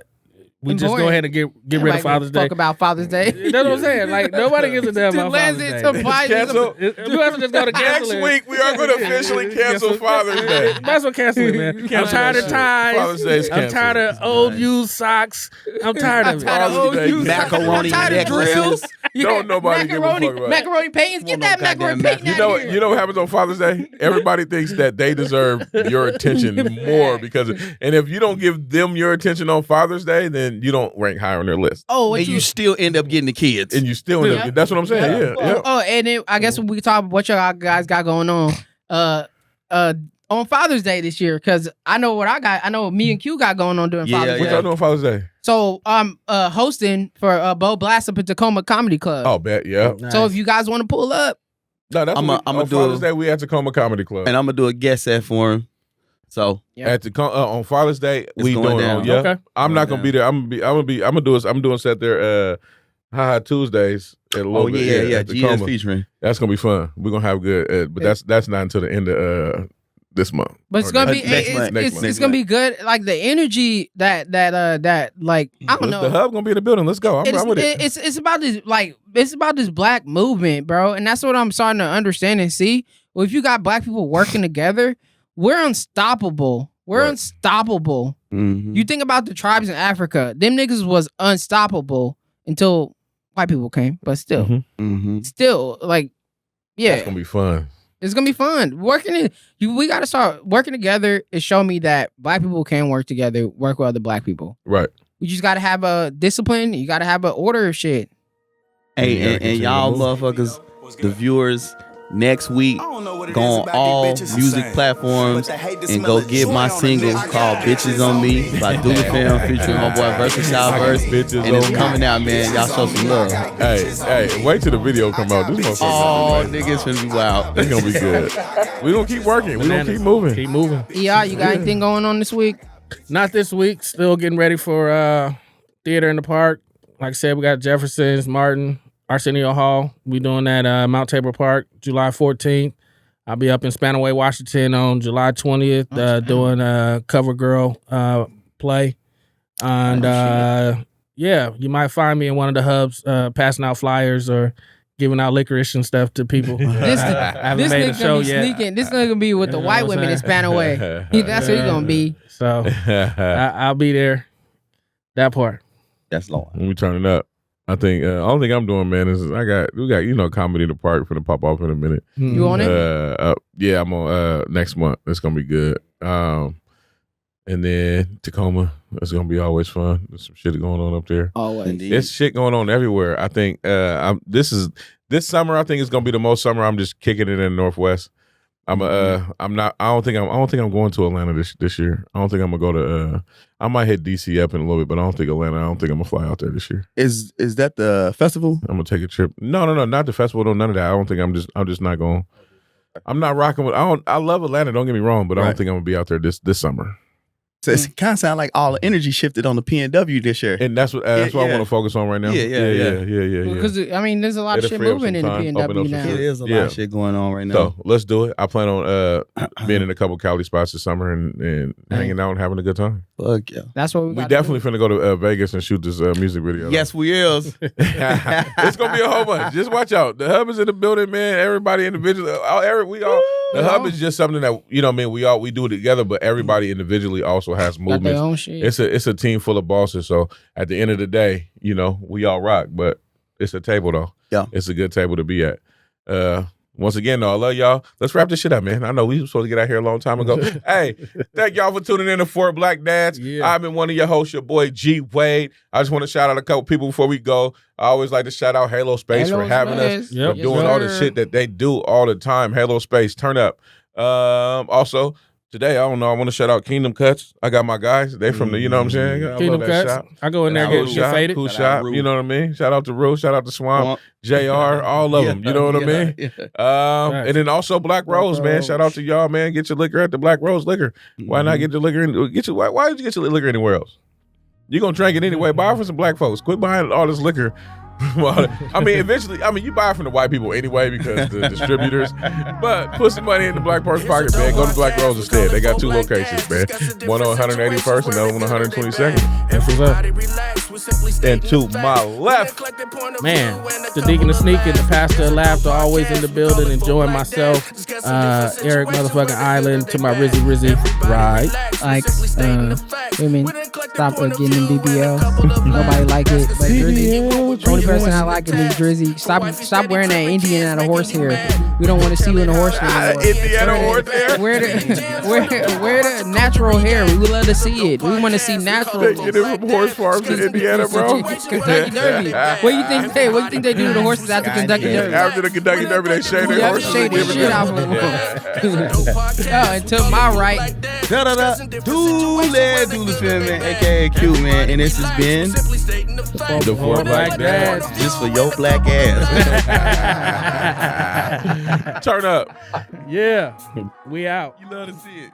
we just go ahead and get rid of Father's Day. Talk about Father's Day. That's what I'm saying. Like nobody gives a damn about Father's Day. Cancel. You have to just go to cancel Next week we are going to officially cancel Father's Day. That's what cancel it, man. I'm tired of ties. Father's Day is I'm tired of old used socks. I'm tired of it. Macaroni necklaces. Don't nobody give a fuck about it. Macaroni paintings. Get that macaroni painting out here. You know what happens on Father's Day? Everybody thinks that they deserve your attention more and if you don't give them your attention on Father's Day, then you don't rank higher on their list. Oh, and you still end up getting the kids. And you still end up. That's what I'm saying. Yeah. Oh, and then I guess we can talk about what y'all guys got going on Father's Day this year, because I know what I got. I know what me and Q got going on during Father's Day. What y'all doing Father's Day? So I'm hosting for Bo Blast up at Tacoma Comedy Club. Oh, bet, yeah. Nice. So if you guys want to pull up. No, that's on Father's Day we at Tacoma Comedy Club. And I'm going to do a guest set for him. So at on Father's Day we doing down. Okay. I'm not gonna be there. I'm doing set there Tuesdays at a little bit. Yeah. GS featuring. That's gonna be fun. We're gonna have good, but that's not until the end of this month. But it's gonna be next month. It's gonna be good. Like the energy that like I don't know. The hub gonna be in the building. Let's go. I'm with it. It's about this black movement, bro, and that's what I'm starting to understand and see. Well, if you got black people working together, we're unstoppable. We're unstoppable. Mm-hmm. You think about the tribes in Africa. Them niggas was unstoppable until white people came. But still, still, like, yeah. It's going to be fun. It's going to be fun. We got to start working together and show me that black people can work together, work with other black people. Right. You just got to have a discipline. You got to have an order of shit. Hey, and y'all motherfuckers, the viewers, next week, go on all music platforms and go get my single called Bitches on Me by Dooley Film featuring my boy Versatile Verse. And it's coming out, man. Y'all show some love. Hey, wait till the video come out. This motherfucker. Niggas finna be wild. It's gonna be good. We're gonna keep working. We're gonna keep moving. Keep moving. Yeah, you got anything going on this week? Not this week. Still getting ready for Theater in the Park. Like I said, we got Jefferson's, Martin, Arsenio Hall. We doing that Mount Tabor Park, July 14th. I'll be up in Spanaway, Washington on July 20th doing a Cover Girl play. And you might find me in one of the hubs passing out flyers or giving out licorice and stuff to people. This haven't made a show yet. Sneaking. This nigga gonna be with the white women in Spanaway. That's what he's gonna be. So I'll be there. That part. That's long. We turning up. I think only thing I'm doing, man, is we got Comedy in the Park finna pop off in a minute. You on it? Yeah, I'm on next month. It's gonna be good. And then Tacoma, it's gonna be always fun. There's some shit going on up there. Always. Indeed. There's shit going on everywhere. I think this summer. I think it's gonna be the most summer. I'm just kicking it in the Northwest. I don't think I'm going to Atlanta this year. I don't think I'm gonna go to. I might hit DC up in a little bit, but I don't think Atlanta. I don't think I'm gonna fly out there this year. Is that the festival? I'm gonna take a trip. No, not the festival. No, none of that. I don't think I'm just not going. I'm not rocking with. I love Atlanta. Don't get me wrong, but I don't think I'm gonna be out there this summer. So it kind of sounds like all the energy shifted on the PNW this year. And that's what I want to focus on right now. Yeah. Because I mean, there's a lot of shit moving in the PNW now. It is a lot of shit going on right now. So let's do it. I plan on being in a couple Cali spots this summer and hanging out and having a good time. Fuck yeah. That's what we definitely finna go to Vegas and shoot this music video. Yes, we is. It's gonna be a whole bunch. Just watch out. The hub is in the building, man. Everybody individually. The hub is just something that we do it together, but everybody individually also has movements. It's a team full of bosses. So at the end of the day, we all rock, but it's a table though. Yeah, it's a good table to be at. Once again, though, I love y'all. Let's wrap this shit up, man. I know we were supposed to get out here a long time ago. Hey, thank y'all for tuning in to For Black Dads. Yeah. I've been one of your hosts, your boy G Wade. I just want to shout out a couple people before we go. I always like to shout out Halo Space for having us, for doing all the shit that they do all the time. Halo Space, turn up. Also, today, I don't know, I want to shout out Kingdom Cuts. I got my guys. They from the, you know what I'm saying? I Kingdom Cuts. Shop. I go in there and get faded. Cool shop, you know what I mean? Shout out to Rue, shout out to Swamp, JR, all of them, you know what I mean? And then also Black Rose, man. Shout out to y'all, man. Get your liquor at the Black Rose Liquor. Why not get your liquor? Why did you get your liquor anywhere else? You're going to drink it anyway. Buy it for some black folks. Quit buying all this liquor Well, I mean, eventually, you buy it from the white people anyway because the distributors. But put some money in the black person's pocket, man. Go to Black Rose instead. They got 2 locations, man. One on 181st and the other one on 122nd. That's what's up. And to my left, Man, the Deacon of Sneak and the Pastor of Laughter, always in the building, enjoying myself. Eric motherfucking Island to my Rizzy ride. Ikes, women, stop getting them BBL. Nobody like it, but Drizzy, the only person I like it is Drizzy. Stop wearing that Indian and a horse hair. We don't want to see you in a horse hair. Indiana horse hair. Wear the natural hair. We would love to see it. We want to see natural. They get it from horse farms in Indiana, bro. Kentucky Derby. What do you think they do to the horses after Kentucky Derby? After the Kentucky Derby, they shade their horses. Shade the shit out of them. And to my right, Dooley Film, man, aka Q, man, and this has been The 4 Black Dads. just for your black ass. Turn up. Yeah, we out. You love to see it.